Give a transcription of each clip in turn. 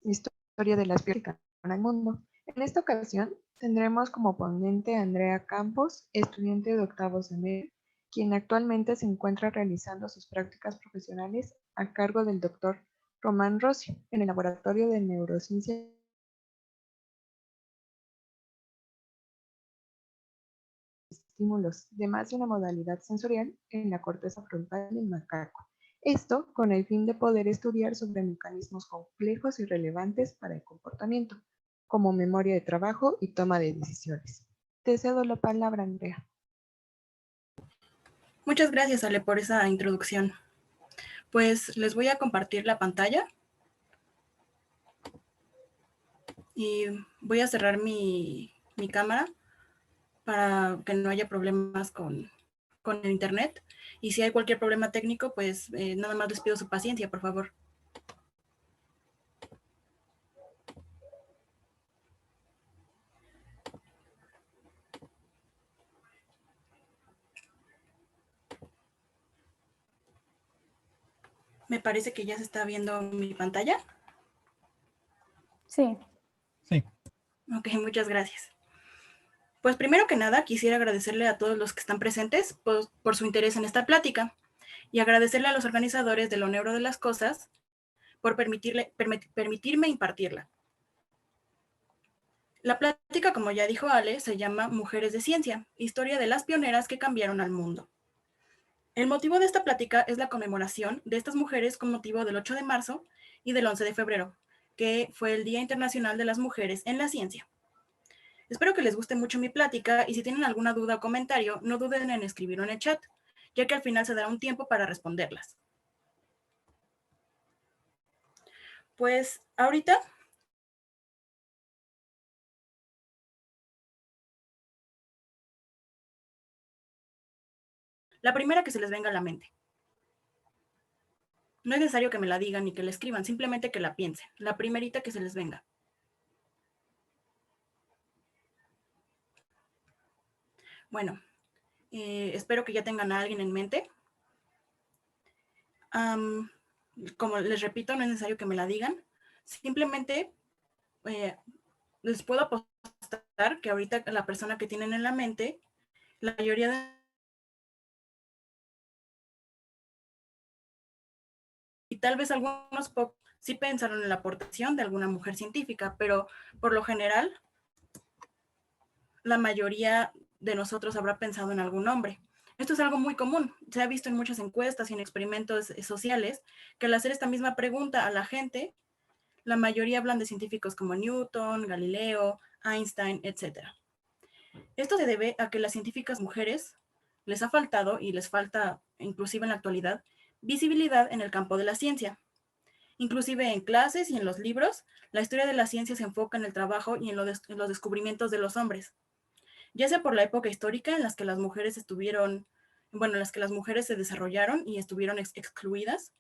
Historia de las biológicas en el mundo. En esta ocasión tendremos como ponente a Andrea Campos, estudiante de octavo semestre, quien actualmente se encuentra realizando sus prácticas profesionales a cargo del doctor Román Rossi en el Laboratorio de Neurociencia estímulos de más de una modalidad sensorial en la corteza frontal del macaco. Esto con el fin de poder estudiar sobre mecanismos complejos y relevantes para el comportamiento, como memoria de trabajo y toma de decisiones. Te cedo la palabra, Andrea. Muchas gracias, Ale, por esa introducción. Pues les voy a compartir la pantalla y voy a cerrar mi cámara para que no haya problemas con el internet. Y si hay cualquier problema técnico, pues nada más les pido su paciencia, por favor. Me parece que ya se está viendo mi pantalla. Sí. Sí. Ok, muchas gracias. Pues primero que nada, quisiera agradecerle a todos los que están presentes por su interés en esta plática y agradecerle a los organizadores de lo neuro de las cosas por permitirme impartirla. La plática, como ya dijo Ale, se llama Mujeres de Ciencia, historia de las pioneras que cambiaron al mundo. El motivo de esta plática es la conmemoración de estas mujeres con motivo del 8 de marzo y del 11 de febrero, que fue el Día Internacional de las Mujeres en la Ciencia. Espero que les guste mucho mi plática y si tienen alguna duda o comentario, no duden en escribirlo en el chat, ya que al final se dará un tiempo para responderlas. Pues ahorita la primera que se les venga a la mente. No es necesario que me la digan ni que la escriban, simplemente que la piensen. La primerita que se les venga. Bueno, espero que ya tengan a alguien en mente. Como les repito, no es necesario que me la digan. Simplemente les puedo apostar que ahorita la persona que tienen en la mente, la mayoría de... Y tal vez algunos pocos sí pensaron en la aportación de alguna mujer científica, pero por lo general, la mayoría de nosotros habrá pensado en algún hombre. Esto es algo muy común. Se ha visto en muchas encuestas y en experimentos sociales que al hacer esta misma pregunta a la gente, la mayoría hablan de científicos como Newton, Galileo, Einstein, etc. Esto se debe a que las científicas mujeres les ha faltado, y les falta inclusive en la actualidad, visibilidad en el campo de la ciencia. Inclusive en clases y en los libros, la historia de la ciencia se enfoca en el trabajo y en los descubrimientos de los hombres. Ya sea por la época histórica en las que las mujeres en las que las mujeres se desarrollaron y estuvieron excluidas,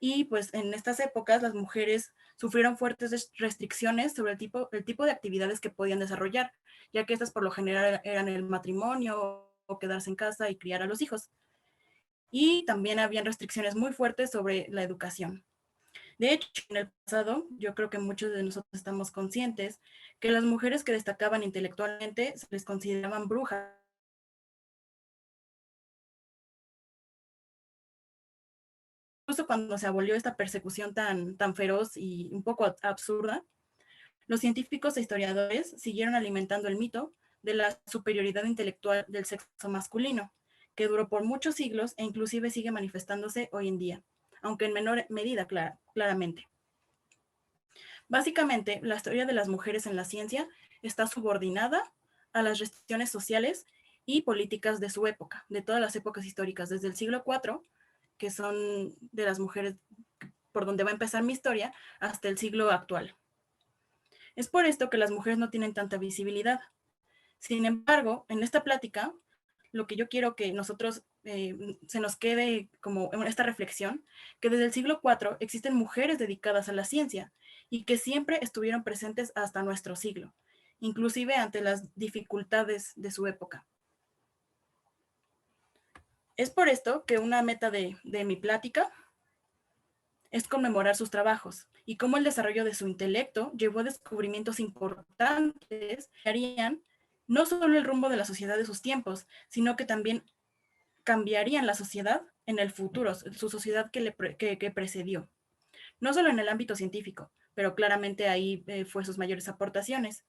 y pues en estas épocas las mujeres sufrieron fuertes restricciones sobre el tipo de actividades que podían desarrollar, ya que estas por lo general eran el matrimonio o quedarse en casa y criar a los hijos. Y también habían restricciones muy fuertes sobre la educación. De hecho, en el pasado, yo creo que muchos de nosotros estamos conscientes que las mujeres que destacaban intelectualmente se les consideraban brujas. Incluso cuando se abolió esta persecución tan feroz y un poco absurda, los científicos e historiadores siguieron alimentando el mito de la superioridad intelectual del sexo masculino, que duró por muchos siglos e inclusive sigue manifestándose hoy en día, aunque en menor medida, claramente. Básicamente, la historia de las mujeres en la ciencia está subordinada a las restricciones sociales y políticas de su época, de todas las épocas históricas, desde el siglo IV, que son de las mujeres por donde va a empezar mi historia, hasta el siglo actual. Es por esto que las mujeres no tienen tanta visibilidad. Sin embargo, en esta plática, lo que yo quiero que nosotros se nos quede como en esta reflexión, que desde el siglo IV existen mujeres dedicadas a la ciencia y que siempre estuvieron presentes hasta nuestro siglo, inclusive ante las dificultades de su época. Es por esto que una meta de mi plática es conmemorar sus trabajos y cómo el desarrollo de su intelecto llevó a descubrimientos importantes que harían no solo el rumbo de la sociedad de sus tiempos, sino que también cambiarían la sociedad en el futuro, su sociedad que precedió. No solo en el ámbito científico, pero claramente ahí fue sus mayores aportaciones,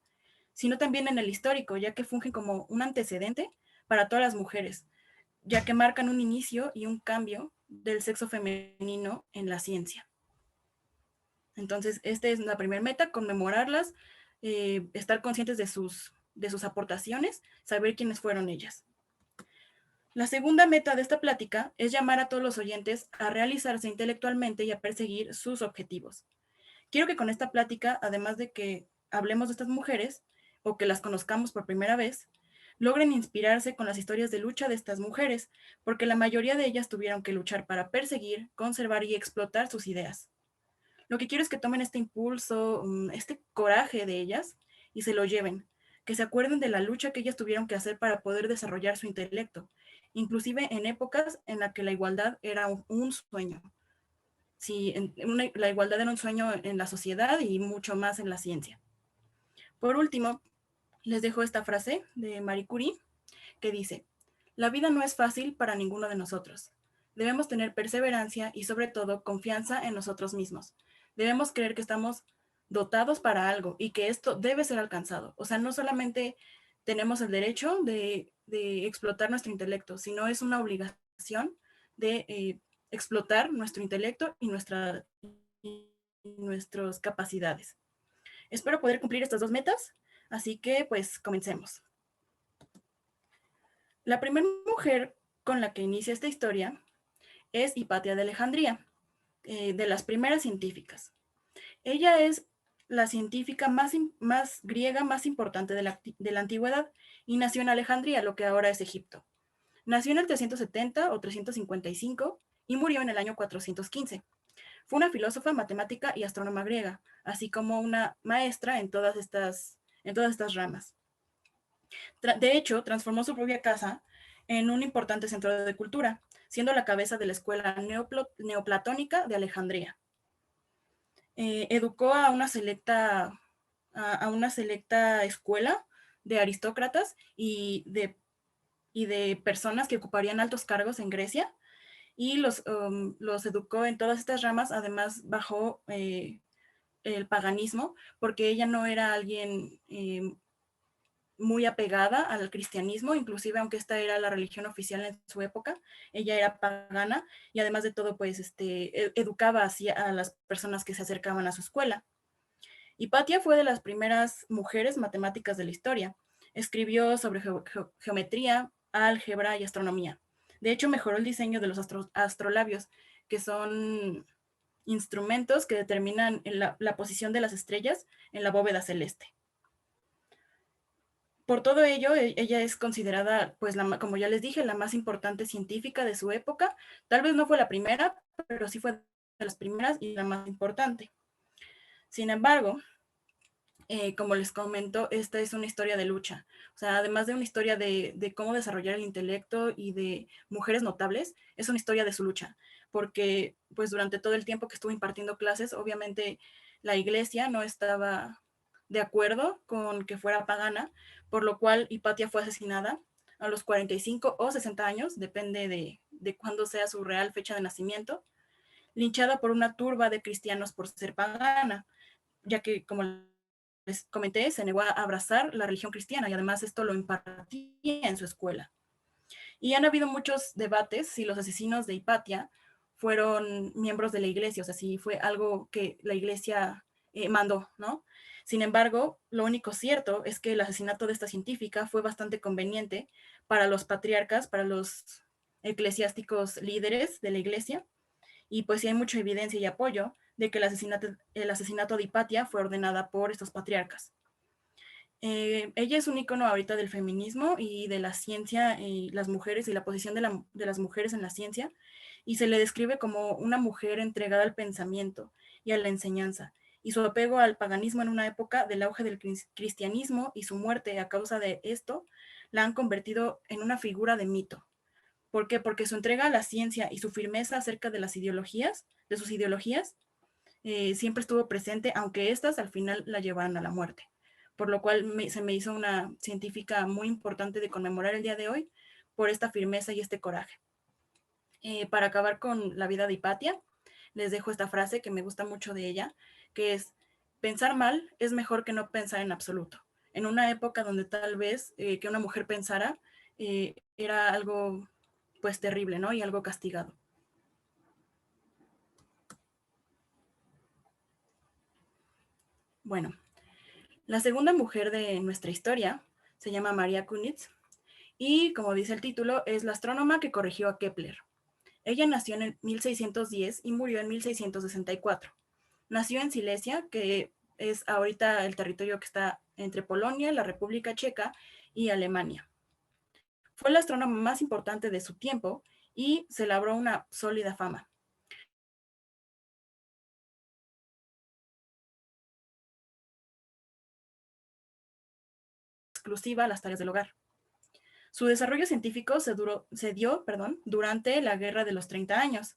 sino también en el histórico, ya que fungen como un antecedente para todas las mujeres, ya que marcan un inicio y un cambio del sexo femenino en la ciencia. Entonces, esta es la primera meta, conmemorarlas, estar conscientes de sus aportaciones, saber quiénes fueron ellas. La segunda meta de esta plática es llamar a todos los oyentes a realizarse intelectualmente y a perseguir sus objetivos. Quiero que con esta plática, además de que hablemos de estas mujeres o que las conozcamos por primera vez, logren inspirarse con las historias de lucha de estas mujeres, porque la mayoría de ellas tuvieron que luchar para perseguir, conservar y explotar sus ideas. Lo que quiero es que tomen este impulso, este coraje de ellas y se lo lleven, que se acuerden de la lucha que ellas tuvieron que hacer para poder desarrollar su intelecto, inclusive en épocas en las que la igualdad era un sueño. Sí, la igualdad era un sueño en la sociedad y mucho más en la ciencia. Por último, les dejo esta frase de Marie Curie que dice: la vida no es fácil para ninguno de nosotros. Debemos tener perseverancia y sobre todo confianza en nosotros mismos. Debemos creer que estamos dotados para algo y que esto debe ser alcanzado. O sea, no solamente tenemos el derecho de explotar nuestro intelecto, sino es una obligación de explotar nuestro intelecto y nuestras capacidades. Espero poder cumplir estas dos metas, así que pues comencemos. La primera mujer con la que inicia esta historia es Hipatia de Alejandría, de las primeras científicas. Ella es la científica más griega, más importante de la antigüedad, y nació en Alejandría, lo que ahora es Egipto. Nació en el 370 o 355 y murió en el año 415. Fue una filósofa, matemática y astrónoma griega, así como una maestra en todas estas ramas. De hecho, transformó su propia casa en un importante centro de cultura, siendo la cabeza de la escuela neoplatónica de Alejandría. Educó a una selecta escuela de aristócratas y de personas que ocuparían altos cargos en Grecia, y los educó en todas estas ramas, además bajo el paganismo, porque ella no era alguien muy apegada al cristianismo, inclusive aunque esta era la religión oficial en su época, ella era pagana y además de todo, pues educaba así a las personas que se acercaban a su escuela. Hipatia fue de las primeras mujeres matemáticas de la historia. Escribió sobre geometría, álgebra y astronomía. De hecho, mejoró el diseño de los astrolabios, que son instrumentos que determinan la posición de las estrellas en la bóveda celeste. Por todo ello, ella es considerada, pues, como ya les dije, la más importante científica de su época. Tal vez no fue la primera, pero sí fue de las primeras y la más importante. Sin embargo, como les comento, esta es una historia de lucha. O sea, además de una historia de cómo desarrollar el intelecto y de mujeres notables, es una historia de su lucha. Porque, pues, durante todo el tiempo que estuvo impartiendo clases, obviamente la iglesia no estaba de acuerdo con que fuera pagana, por lo cual Hipatia fue asesinada a los 45 o 60 años, depende de cuándo sea su real fecha de nacimiento, linchada por una turba de cristianos por ser pagana, ya que, como les comenté, se negó a abrazar la religión cristiana y además esto lo impartía en su escuela. Y han habido muchos debates si los asesinos de Hipatia fueron miembros de la iglesia, o sea, si fue algo que la iglesia mandó, ¿no? Sin embargo, lo único cierto es que el asesinato de esta científica fue bastante conveniente para los patriarcas, para los eclesiásticos líderes de la iglesia, y pues sí hay mucha evidencia y apoyo de que el asesinato de Hipatia fue ordenada por estos patriarcas. Ella es un icono ahorita del feminismo y de la ciencia y las mujeres y la posición de las mujeres en la ciencia, y se le describe como una mujer entregada al pensamiento y a la enseñanza, y su apego al paganismo en una época del auge del cristianismo y su muerte a causa de esto la han convertido en una figura de mito. ¿Por qué? Porque su entrega a la ciencia y su firmeza acerca de sus ideologías, siempre estuvo presente, aunque estas al final la llevaron a la muerte. Por lo cual se me hizo una científica muy importante de conmemorar el día de hoy por esta firmeza y este coraje. Para acabar con la vida de Hipatia, les dejo esta frase que me gusta mucho de ella, que es: pensar mal es mejor que no pensar en absoluto. En una época donde tal vez que una mujer pensara era algo pues terrible, ¿no? Y algo castigado. Bueno, la segunda mujer de nuestra historia se llama María Kunitz y, como dice el título, es la astrónoma que corrigió a Kepler. Ella nació en el 1610 y murió en 1664. Nació en Silesia, que es ahorita el territorio que está entre Polonia, la República Checa y Alemania. Fue la astrónoma más importante de su tiempo y se labró una sólida fama. Exclusiva a las tareas del hogar. Su desarrollo científico se dio durante la Guerra de los 30 años,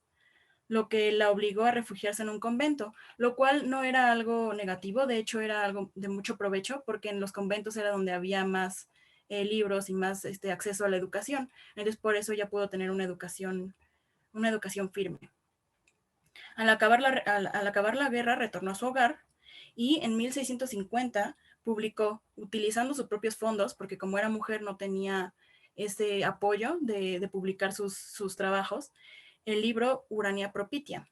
lo que la obligó a refugiarse en un convento, lo cual no era algo negativo, de hecho era algo de mucho provecho, porque en los conventos era donde había más libros y más acceso a la educación. Entonces por eso ya pudo tener una educación firme. Al acabar la guerra retornó a su hogar y en 1650 publicó, utilizando sus propios fondos, porque como era mujer no tenía ese apoyo de publicar sus trabajos, el libro Urania Propitia,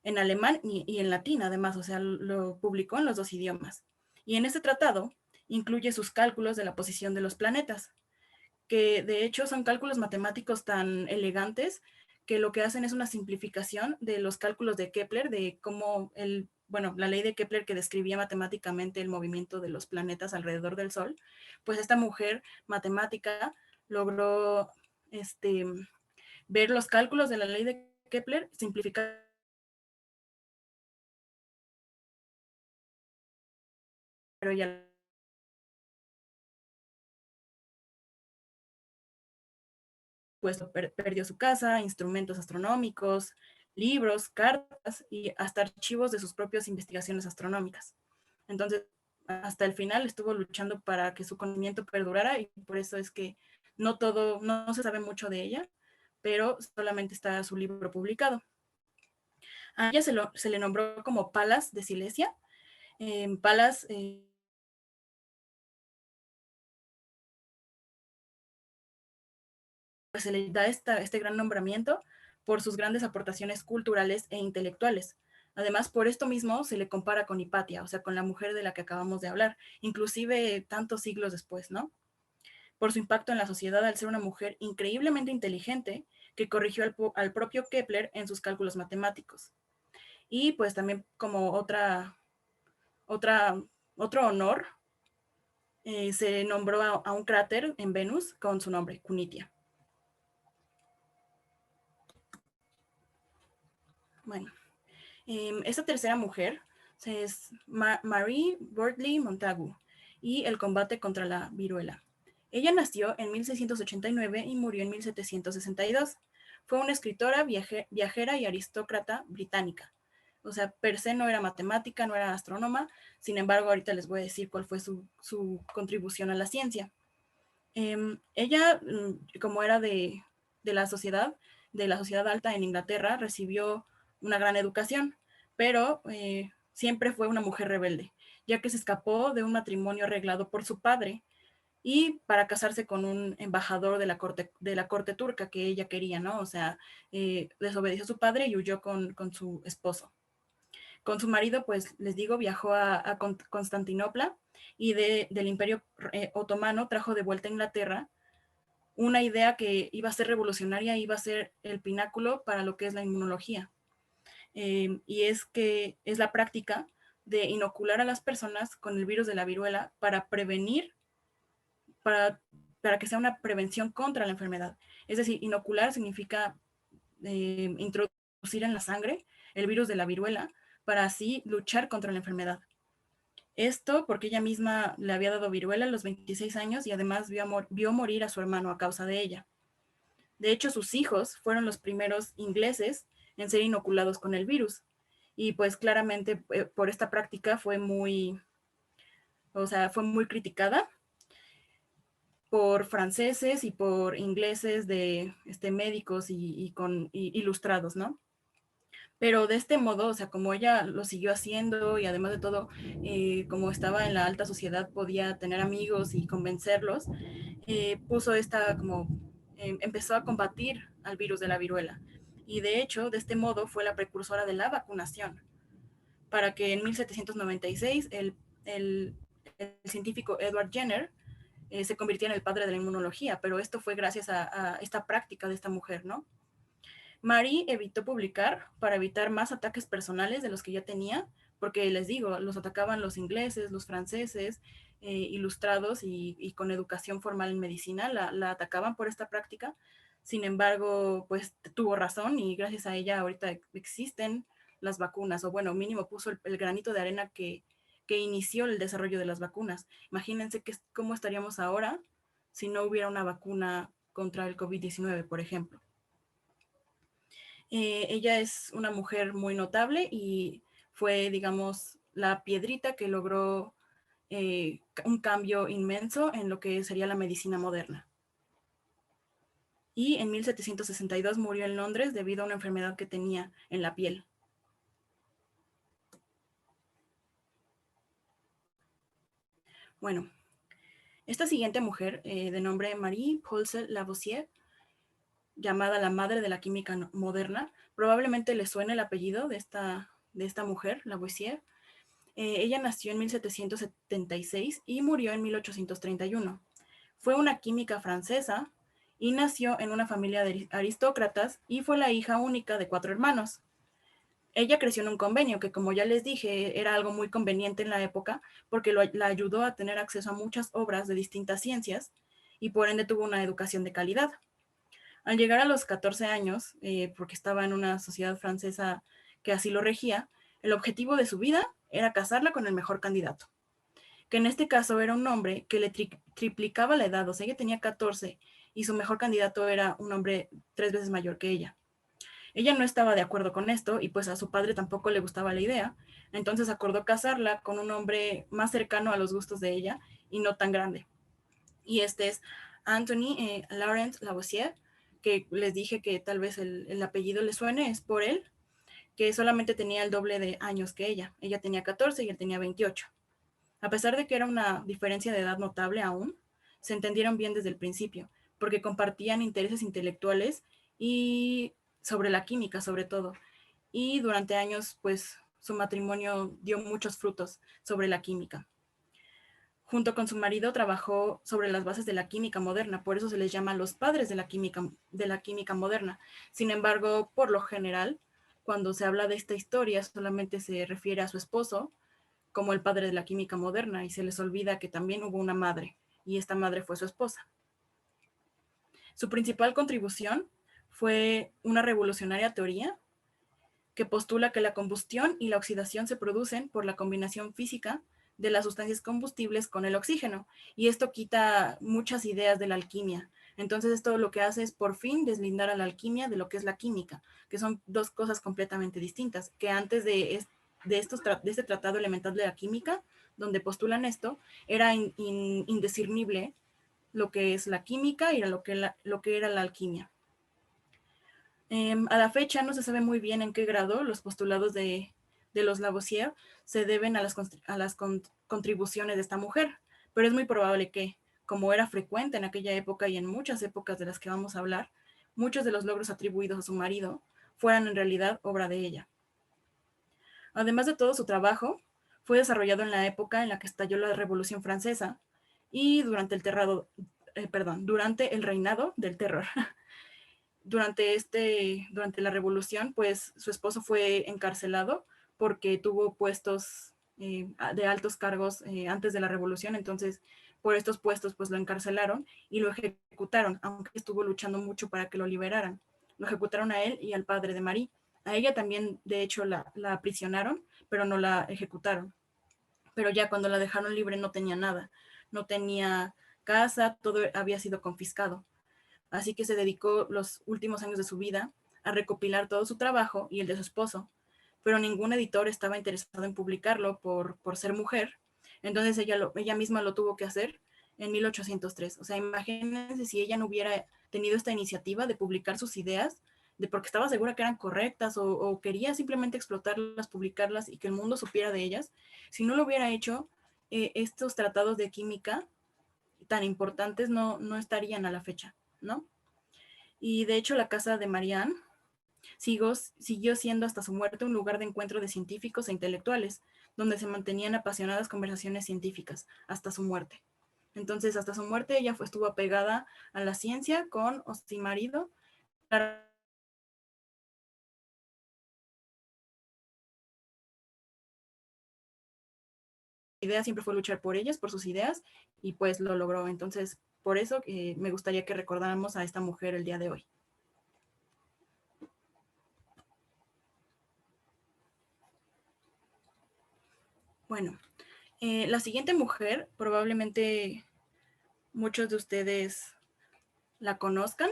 en alemán y en latín además, o sea, lo publicó en los dos idiomas. Y en este tratado incluye sus cálculos de la posición de los planetas, que de hecho son cálculos matemáticos tan elegantes que lo que hacen es una simplificación de los cálculos de Kepler, de cómo la ley de Kepler que describía matemáticamente el movimiento de los planetas alrededor del Sol, pues esta mujer matemática logró ver los cálculos de la ley de Kepler, simplificar, pero ya pues perdió su casa, instrumentos astronómicos, libros, cartas y hasta archivos de sus propias investigaciones astronómicas. Entonces, hasta el final estuvo luchando para que su conocimiento perdurara y por eso es que no se sabe mucho de ella, pero solamente está su libro publicado. A ella se le nombró como Palas de Silesia. Palas pues se le da este gran nombramiento por sus grandes aportaciones culturales e intelectuales. Además, por esto mismo se le compara con Hipatia, o sea, con la mujer de la que acabamos de hablar, inclusive tantos siglos después, ¿no? Por su impacto en la sociedad al ser una mujer increíblemente inteligente que corrigió al propio Kepler en sus cálculos matemáticos. Y pues también como otro honor, se nombró a un cráter en Venus con su nombre, Cunitia. Bueno, esta tercera mujer es Marie Wortley Montagu y el combate contra la viruela. Ella nació en 1689 y murió en 1762. Fue una escritora, viajera y aristócrata británica. O sea, per se no era matemática, no era astrónoma, sin embargo, ahorita les voy a decir cuál fue su contribución a la ciencia. Ella, como era de la sociedad alta en Inglaterra, recibió una gran educación, pero siempre fue una mujer rebelde, ya que se escapó de un matrimonio arreglado por su padre y para casarse con un embajador de la corte turca que ella quería, ¿no? O sea, desobedeció a su padre y huyó con su esposo. Con su marido, pues les digo, viajó a Constantinopla y del Imperio Otomano trajo de vuelta a Inglaterra una idea que iba a ser revolucionaria, iba a ser el pináculo para lo que es la inmunología. Y es que es la práctica de inocular a las personas con el virus de la viruela para prevenir, para que sea una prevención contra la enfermedad. Es decir, inocular significa introducir en la sangre el virus de la viruela para así luchar contra la enfermedad. Esto porque ella misma le había dado viruela a los 26 años y además vio morir a su hermano a causa de ella. De hecho, sus hijos fueron los primeros ingleses en ser inoculados con el virus. y pues claramente por esta práctica fue muy criticada por franceses y por ingleses de médicos y ilustrados, ¿no? Pero de este modo, o sea, como ella lo siguió haciendo y además de todo, como estaba en la alta sociedad, podía tener amigos y convencerlos, puso esta como, empezó a combatir al virus de la viruela. Y de hecho, de este modo fue la precursora de la vacunación, para que en 1796 el científico Edward Jenner se convirtiera en el padre de la inmunología, pero esto fue gracias a esta práctica de esta mujer, ¿no? Marie evitó publicar para evitar más ataques personales de los que ya tenía, porque les digo, los atacaban los ingleses, los franceses, ilustrados y con educación formal en medicina, la atacaban por esta práctica. Sin embargo, pues tuvo razón y gracias a ella ahorita existen las vacunas, o bueno, mínimo puso el granito de arena que inició el desarrollo de las vacunas. Imagínense cómo estaríamos ahora si no hubiera una vacuna contra el COVID-19, por ejemplo. Ella es una mujer muy notable y fue, digamos, la piedrita que logró un cambio inmenso en lo que sería la medicina moderna. Y en 1762 murió en Londres debido a una enfermedad que tenía en la piel. Bueno, esta siguiente mujer, de nombre Marie Paulse Lavoisier, llamada la madre de la química moderna, probablemente le suene el apellido de esta mujer, Lavoisier. Ella nació en 1776 y murió en 1831. Fue una química francesa y nació en una familia de aristócratas y fue la hija única de 4 hermanos. Ella creció en un convenio que, como ya les dije, era algo muy conveniente en la época porque la ayudó a tener acceso a muchas obras de distintas ciencias y por ende tuvo una educación de calidad. Al llegar a los 14 años, porque estaba en una sociedad francesa que así lo regía, el objetivo de su vida era casarla con el mejor candidato, que en este caso era un hombre que le triplicaba la edad, o sea, ella tenía 14 y su mejor candidato era un hombre 3 veces mayor que ella. Ella no estaba de acuerdo con esto y pues a su padre tampoco le gustaba la idea, entonces acordó casarla con un hombre más cercano a los gustos de ella y no tan grande. Y este es Anthony Laurent Lavoisier, que les dije que tal vez el apellido le suene, es por él, que solamente tenía el doble de años que ella. Ella tenía 14 y él tenía 28. A pesar de que era una diferencia de edad notable aún, se entendieron bien desde el principio, porque compartían intereses intelectuales y sobre la química sobre todo. Y durante años, pues su matrimonio dio muchos frutos sobre la química. Junto con su marido trabajó sobre las bases de la química moderna, por eso se les llama los padres de la química moderna. Sin embargo, por lo general, cuando se habla de esta historia, solamente se refiere a su esposo como el padre de la química moderna y se les olvida que también hubo una madre y esta madre fue su esposa. Su principal contribución fue una revolucionaria teoría que postula que la combustión y la oxidación se producen por la combinación física de las sustancias combustibles con el oxígeno, y esto quita muchas ideas de la alquimia. Entonces esto lo que hace es por fin deslindar a la alquimia de lo que es la química, que son dos cosas completamente distintas, que antes de este tratado elemental de la química, donde postulan esto, era indiscernible lo que es la química y lo que era la alquimia. A la fecha no se sabe muy bien en qué grado los postulados de los Lavoisier se deben a las contribuciones de esta mujer, pero es muy probable que, como era frecuente en aquella época y en muchas épocas de las que vamos a hablar, muchos de los logros atribuidos a su marido fueran en realidad obra de ella. Además de todo su trabajo, fue desarrollado en la época en la que estalló la Revolución Francesa y durante el reinado del terror. Durante la revolución, pues su esposo fue encarcelado porque tuvo puestos de altos cargos antes de la revolución, entonces por estos puestos pues lo encarcelaron y lo ejecutaron, aunque estuvo luchando mucho para que lo liberaran. Lo ejecutaron a él y al padre de Marie. A ella también, de hecho, la aprisionaron, pero no la ejecutaron. Pero ya cuando la dejaron libre no tenía nada, no tenía casa, todo había sido confiscado. Así que se dedicó los últimos años de su vida a recopilar todo su trabajo y el de su esposo, pero ningún editor estaba interesado en publicarlo por ser mujer. Entonces ella misma lo tuvo que hacer en 1803. O sea, imagínense si ella no hubiera tenido esta iniciativa de publicar sus ideas, de porque estaba segura que eran correctas o quería simplemente explotarlas, publicarlas y que el mundo supiera de ellas. Si no lo hubiera hecho, estos tratados de química tan importantes no estarían a la fecha, ¿no? Y de hecho la casa de Marianne siguió siendo hasta su muerte un lugar de encuentro de científicos e intelectuales, donde se mantenían apasionadas conversaciones científicas, hasta su muerte. Entonces, hasta su muerte ella estuvo apegada a la ciencia con su marido. La idea siempre fue luchar por ellas, por sus ideas, y pues lo logró. Entonces, por eso me gustaría que recordáramos a esta mujer el día de hoy. Bueno, la siguiente mujer, probablemente muchos de ustedes la conozcan,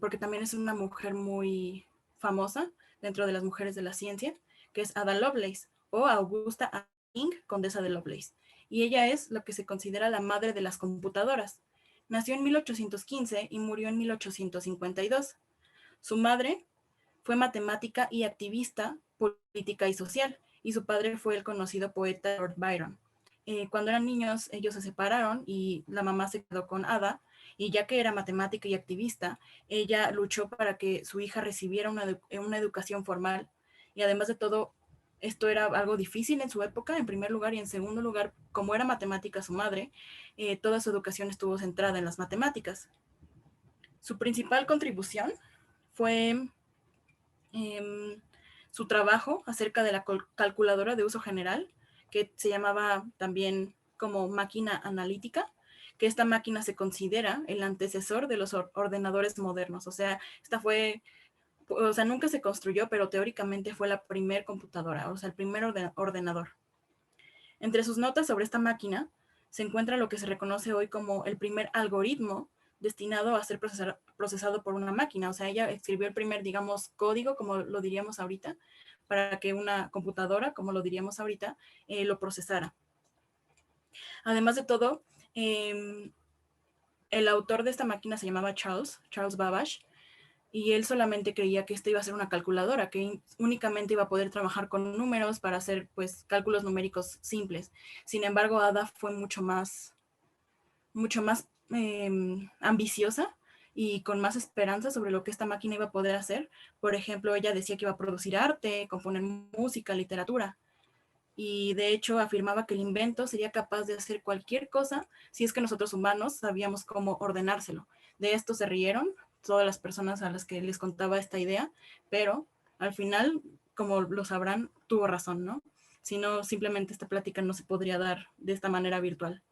porque también es una mujer muy famosa dentro de las mujeres de la ciencia, que es Ada Lovelace o Augusta King, condesa de Lovelace. Y ella es lo que se considera la madre de las computadoras. Nació en 1815 y murió en 1852. Su madre fue matemática y activista política y social, y su padre fue el conocido poeta Lord Byron. Cuando eran niños, ellos se separaron y la mamá se quedó con Ada, y ya que era matemática y activista, ella luchó para que su hija recibiera una educación formal, y además de todo, esto era algo difícil en su época, en primer lugar, y en segundo lugar, como era matemática su madre, toda su educación estuvo centrada en las matemáticas. Su principal contribución fue su trabajo acerca de la calculadora de uso general, que se llamaba también como máquina analítica, que esta máquina se considera el antecesor de los ordenadores modernos. O sea, nunca se construyó, pero teóricamente fue la primer computadora, o sea, el primer ordenador. Entre sus notas sobre esta máquina se encuentra lo que se reconoce hoy como el primer algoritmo destinado a ser procesado por una máquina. O sea, ella escribió el primer, digamos, código, como lo diríamos ahorita, para que una computadora, como lo diríamos ahorita, lo procesara. Además de todo, el autor de esta máquina se llamaba Charles Babbage, y él solamente creía que esta iba a ser una calculadora, que únicamente iba a poder trabajar con números para hacer pues cálculos numéricos simples. Sin embargo, Ada fue mucho más ambiciosa y con más esperanza sobre lo que esta máquina iba a poder hacer. Por ejemplo, ella decía que iba a producir arte, componer música, literatura, y de hecho afirmaba que el invento sería capaz de hacer cualquier cosa si es que nosotros humanos sabíamos cómo ordenárselo. De esto se rieron todas las personas a las que les contaba esta idea, pero al final, como lo sabrán, tuvo razón, ¿no? Si no, simplemente esta plática no se podría dar de esta manera virtual.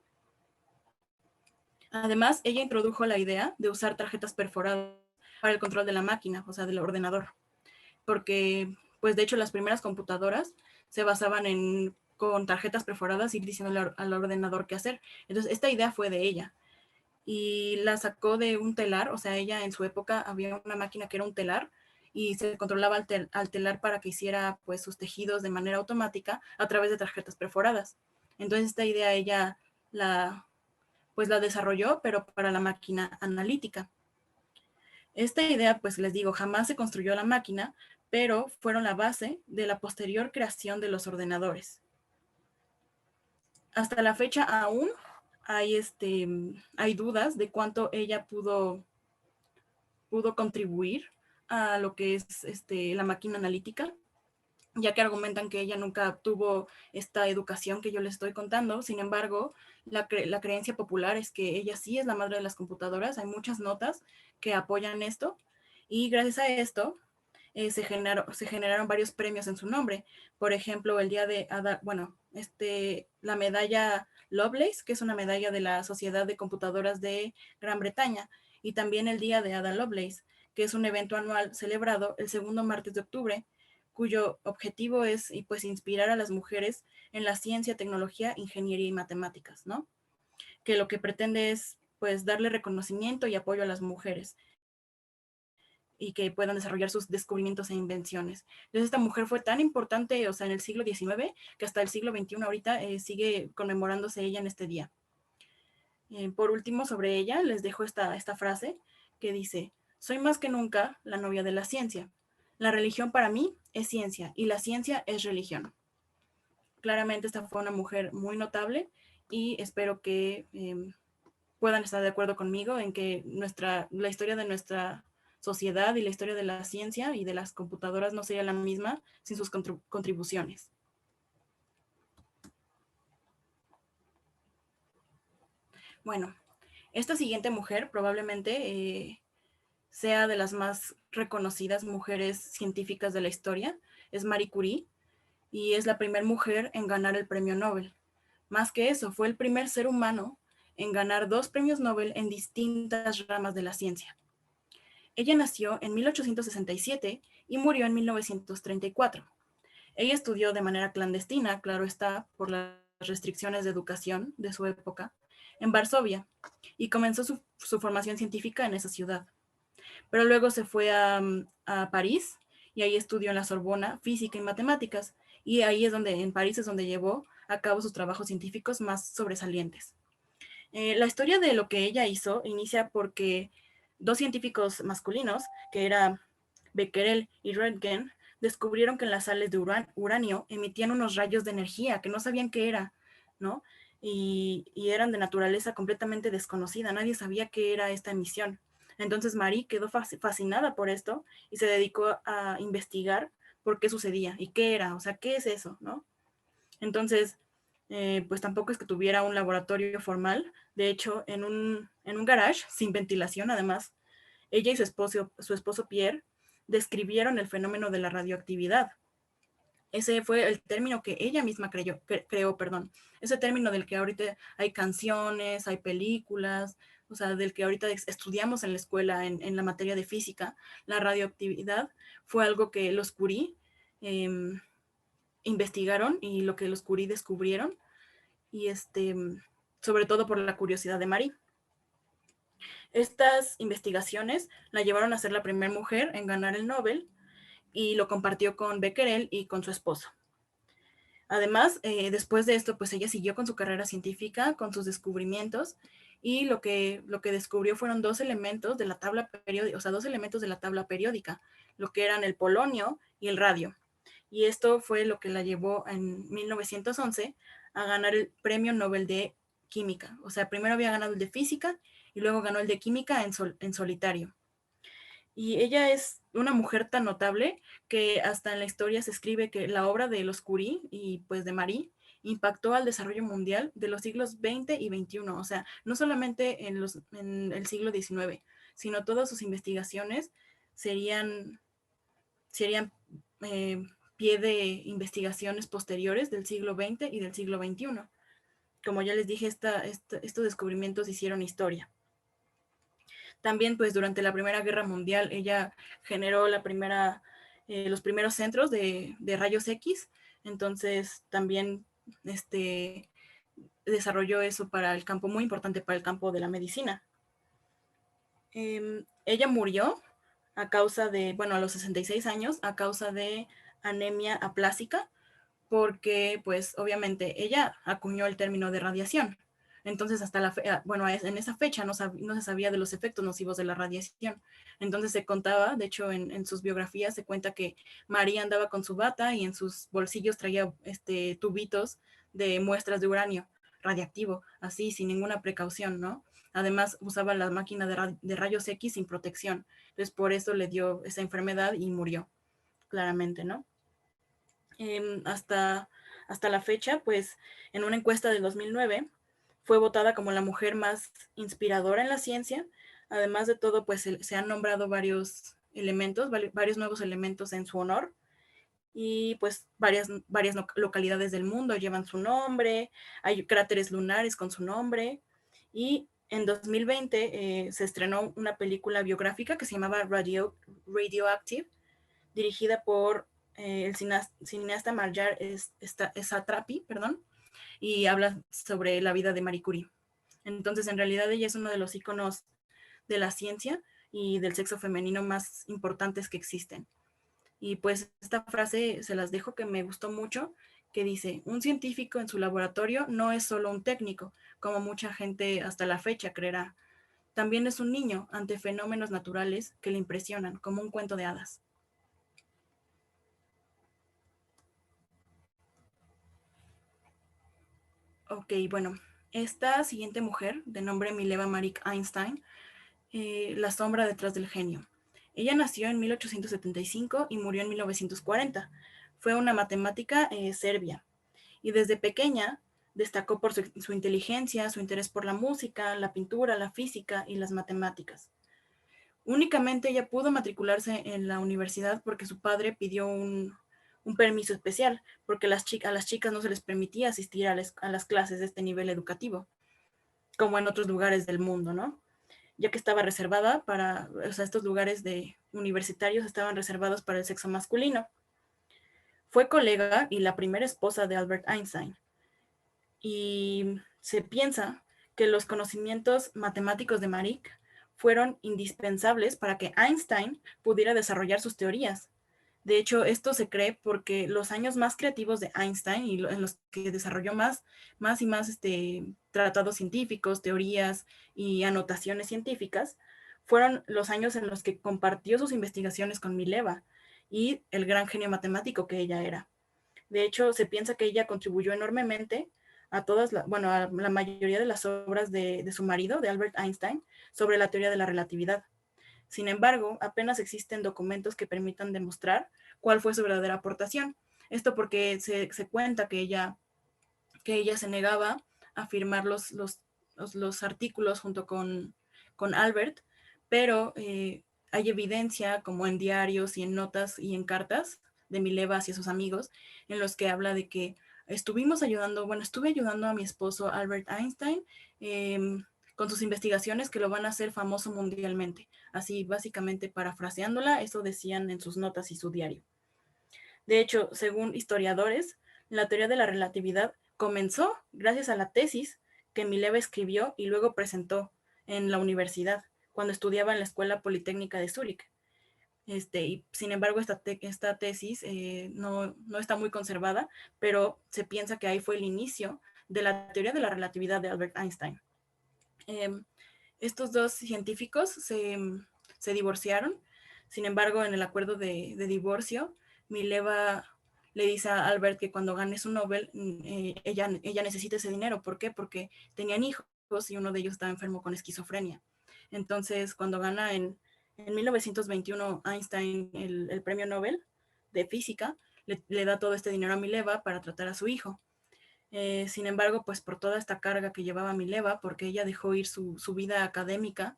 Además, ella introdujo la idea de usar tarjetas perforadas para el control de la máquina, o sea, del ordenador, porque, pues de hecho, las primeras computadoras se basaban con tarjetas perforadas, ir diciéndole al ordenador qué hacer. Entonces, esta idea fue de ella y la sacó de un telar. O sea, ella en su época había una máquina que era un telar y se controlaba al telar para que hiciera pues sus tejidos de manera automática a través de tarjetas perforadas. Entonces, esta idea ella la desarrolló, pero para la máquina analítica. Esta idea, pues les digo, jamás se construyó la máquina, pero fueron la base de la posterior creación de los ordenadores. Hasta la fecha aún hay dudas de cuánto ella pudo contribuir a lo que es la máquina analítica, ya que argumentan que ella nunca tuvo esta educación que yo les estoy contando. Sin embargo, la creencia popular es que ella sí es la madre de las computadoras. Hay muchas notas que apoyan esto, y gracias a esto se generaron varios premios en su nombre. Por ejemplo, el día de la medalla Lovelace, que es una medalla de la Sociedad de Computadoras de Gran Bretaña, y también el día de Ada Lovelace, que es un evento anual celebrado el segundo martes de octubre, cuyo objetivo es pues inspirar a las mujeres en la ciencia, tecnología, ingeniería y matemáticas, ¿no? Que lo que pretende es pues darle reconocimiento y apoyo a las mujeres. y que puedan desarrollar sus descubrimientos e invenciones. Entonces esta mujer fue tan importante, o sea, en el siglo XIX, que hasta el siglo XXI ahorita sigue conmemorándose ella en este día. Por último, sobre ella les dejo esta frase que dice: soy más que nunca la novia de la ciencia. La religión para mí es ciencia y la ciencia es religión. Claramente esta fue una mujer muy notable y espero que puedan estar de acuerdo conmigo en que la historia de nuestra sociedad y la historia de la ciencia y de las computadoras no sería la misma sin sus contribuciones. Bueno, esta siguiente mujer probablemente sea de las más reconocidas mujeres científicas de la historia. Es Marie Curie y es la primera mujer en ganar el premio Nobel. Más que eso, fue el primer ser humano en ganar 2 premios Nobel en distintas ramas de la ciencia. Ella nació en 1867 y murió en 1934. Ella estudió de manera clandestina, claro está, por las restricciones de educación de su época, en Varsovia, y comenzó su formación científica en esa ciudad. Pero luego se fue a París y ahí estudió en la Sorbona física y matemáticas, y ahí en París es donde llevó a cabo sus trabajos científicos más sobresalientes. La historia de lo que ella hizo inicia porque 2 científicos masculinos, que era Becquerel y Röntgen, descubrieron que en las sales de uranio emitían unos rayos de energía que no sabían qué era, ¿no? Y eran de naturaleza completamente desconocida, nadie sabía qué era esta emisión. Entonces Marie quedó fascinada por esto y se dedicó a investigar por qué sucedía y qué era, o sea, qué es eso, ¿no? Entonces, pues tampoco es que tuviera un laboratorio formal. De hecho, en un garage, sin ventilación, además, ella y su esposo Pierre describieron el fenómeno de la radioactividad. Ese fue el término que ella misma creó, perdón. Ese término del que ahorita hay canciones, hay películas, o sea, del que ahorita estudiamos en la escuela en la materia de física. La radioactividad fue algo que los Curie investigaron y lo que los Curie descubrieron, y sobre todo por la curiosidad de Marie. Estas investigaciones la llevaron a ser la primera mujer en ganar el Nobel y lo compartió con Becquerel y con su esposo. Además, después de esto, pues ella siguió con su carrera científica, con sus descubrimientos, y lo que descubrió fueron 2 elementos de la tabla periódica, o sea, 2 elementos de la tabla periódica, lo que eran el polonio y el radio. Y esto fue lo que la llevó en 1911 a ganar el Premio Nobel de Química. O sea, primero había ganado el de Física y luego ganó el de Química en solitario. Y ella es una mujer tan notable que hasta en la historia se escribe que la obra de los Curie y pues de Marie impactó al desarrollo mundial de los siglos XX y XXI. O sea, no solamente en el siglo XIX, sino todas sus investigaciones serían eh, pie de investigaciones posteriores del siglo XX y del siglo XXI. Como ya les dije, estos descubrimientos hicieron historia. También, pues, durante la Primera Guerra Mundial, ella generó los primeros centros de rayos X, entonces también desarrolló eso para el campo, muy importante para el campo de la medicina. Ella murió a causa a los 66 años, a causa de anemia aplásica, porque pues obviamente ella acuñó el término de radiación. Entonces en esa fecha no se sabía de los efectos nocivos de la radiación. Entonces se contaba, de hecho en sus biografías se cuenta que María andaba con su bata y en sus bolsillos traía tubitos de muestras de uranio radiactivo, así sin ninguna precaución, ¿no? Además usaba la máquina de rayos X sin protección. Entonces por eso le dio esa enfermedad y murió, claramente, ¿no? Hasta la fecha, pues en una encuesta del 2009 fue votada como la mujer más inspiradora en la ciencia. Además de todo, pues se han nombrado varios elementos, varios nuevos elementos en su honor, y pues varias localidades del mundo llevan su nombre, hay cráteres lunares con su nombre, y en 2020 se estrenó una película biográfica que se llamaba Radioactive, dirigida por el cineasta Marjar Satrapi, perdón, y habla sobre la vida de Marie Curie. Entonces, en realidad ella es uno de los íconos de la ciencia y del sexo femenino más importantes que existen. Y pues esta frase se las dejo, que me gustó mucho, que dice: un científico en su laboratorio no es solo un técnico, como mucha gente hasta la fecha creerá. También es un niño ante fenómenos naturales que le impresionan, como un cuento de hadas. Ok, bueno, esta siguiente mujer, de nombre Mileva Marik Einstein, la sombra detrás del genio. Ella nació en 1875 y murió en 1940. Fue una matemática serbia y desde pequeña destacó por su inteligencia, su interés por la música, la pintura, la física y las matemáticas. Únicamente ella pudo matricularse en la universidad porque su padre pidió un permiso especial, porque a las chicas no se les permitía asistir a las clases de este nivel educativo, como en otros lugares del mundo, ¿no? Ya que estaba reservada para, o sea, estos lugares de universitarios estaban reservados para el sexo masculino. Fue colega y la primera esposa de Albert Einstein. Y se piensa que los conocimientos matemáticos de Marik fueron indispensables para que Einstein pudiera desarrollar sus teorías. De hecho, esto se cree porque los años más creativos de Einstein y en los que desarrolló más y más tratados científicos, teorías y anotaciones científicas, fueron los años en los que compartió sus investigaciones con Mileva y el gran genio matemático que ella era. De hecho, se piensa que ella contribuyó enormemente a a la mayoría de las obras de su marido, de Albert Einstein, sobre la teoría de la relatividad. Sin embargo, apenas existen documentos que permitan demostrar cuál fue su verdadera aportación. Esto porque se cuenta que ella se negaba a firmar los artículos junto con Albert, pero hay evidencia, como en diarios y en notas y en cartas de Mileva hacia sus amigos, en los que habla de que estuve ayudando a mi esposo Albert Einstein con sus investigaciones que lo van a hacer famoso mundialmente. Así, básicamente, parafraseándola, eso decían en sus notas y su diario. De hecho, según historiadores, la teoría de la relatividad comenzó gracias a la tesis que Mileva escribió y luego presentó en la universidad, cuando estudiaba en la Escuela Politécnica de Zúrich. Y sin embargo, esta tesis no está muy conservada, pero se piensa que ahí fue el inicio de la teoría de la relatividad de Albert Einstein. Estos dos científicos se divorciaron. Sin embargo, en el acuerdo de divorcio, Mileva le dice a Albert que cuando gane su Nobel, ella necesita ese dinero. ¿Por qué? Porque tenían hijos y uno de ellos estaba enfermo con esquizofrenia. Entonces, cuando gana en 1921 Einstein el premio Nobel de física, le da todo este dinero a Mileva para tratar a su hijo. Sin embargo, pues por toda esta carga que llevaba Mileva, porque ella dejó ir su vida académica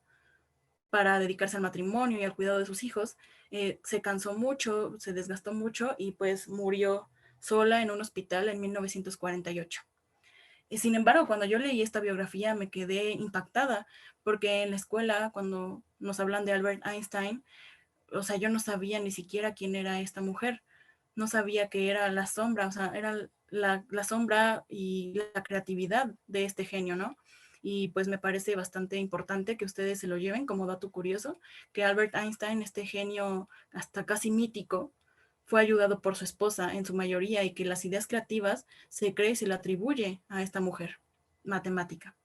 para dedicarse al matrimonio y al cuidado de sus hijos, se cansó mucho, se desgastó mucho y pues murió sola en un hospital en 1948. Y sin embargo, cuando yo leí esta biografía me quedé impactada, porque en la escuela, cuando nos hablan de Albert Einstein, o sea, yo no sabía ni siquiera quién era esta mujer, no sabía que era la sombra, o sea, era la sombra y la creatividad de este genio, ¿no? Y pues me parece bastante importante que ustedes se lo lleven como dato curioso, que Albert Einstein, este genio hasta casi mítico, fue ayudado por su esposa en su mayoría y que las ideas creativas se cree y se le atribuye a esta mujer matemática.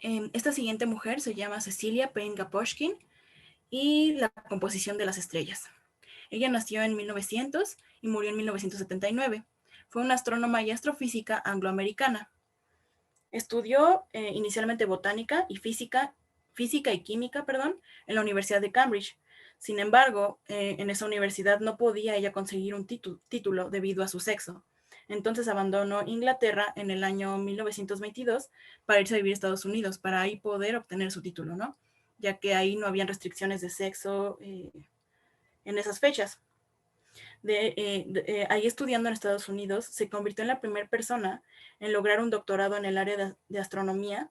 Esta siguiente mujer se llama Cecilia Payne-Gaposchkin y la composición de las estrellas. Ella nació en 1900 y murió en 1979. Fue una astrónoma y astrofísica angloamericana. Estudió inicialmente botánica y física y química, perdón, en la Universidad de Cambridge. Sin embargo, en esa universidad no podía ella conseguir un título debido a su sexo. Entonces abandonó Inglaterra en el año 1922 para irse a vivir a Estados Unidos, para ahí poder obtener su título, ¿no? Ya que ahí no habían restricciones de sexo en esas fechas. Ahí estudiando en Estados Unidos, se convirtió en la primera persona en lograr un doctorado en el área de astronomía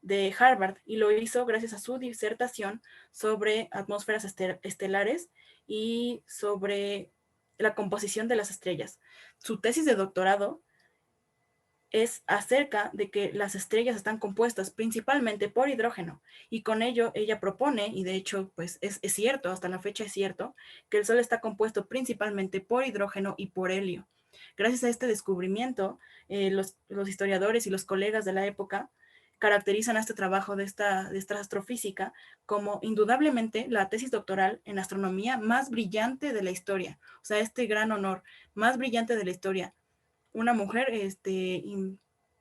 de Harvard, y lo hizo gracias a su disertación sobre atmósferas estelares y sobre la composición de las estrellas. Su tesis de doctorado es acerca de que las estrellas están compuestas principalmente por hidrógeno, y con ello ella propone, y de hecho pues es cierto, hasta la fecha es cierto, que el Sol está compuesto principalmente por hidrógeno y por helio. Gracias a este descubrimiento, los historiadores y los colegas de la época caracterizan a este trabajo de esta astrofísica como indudablemente la tesis doctoral en astronomía más brillante de la historia. O sea, este gran honor más brillante de la historia. Una mujer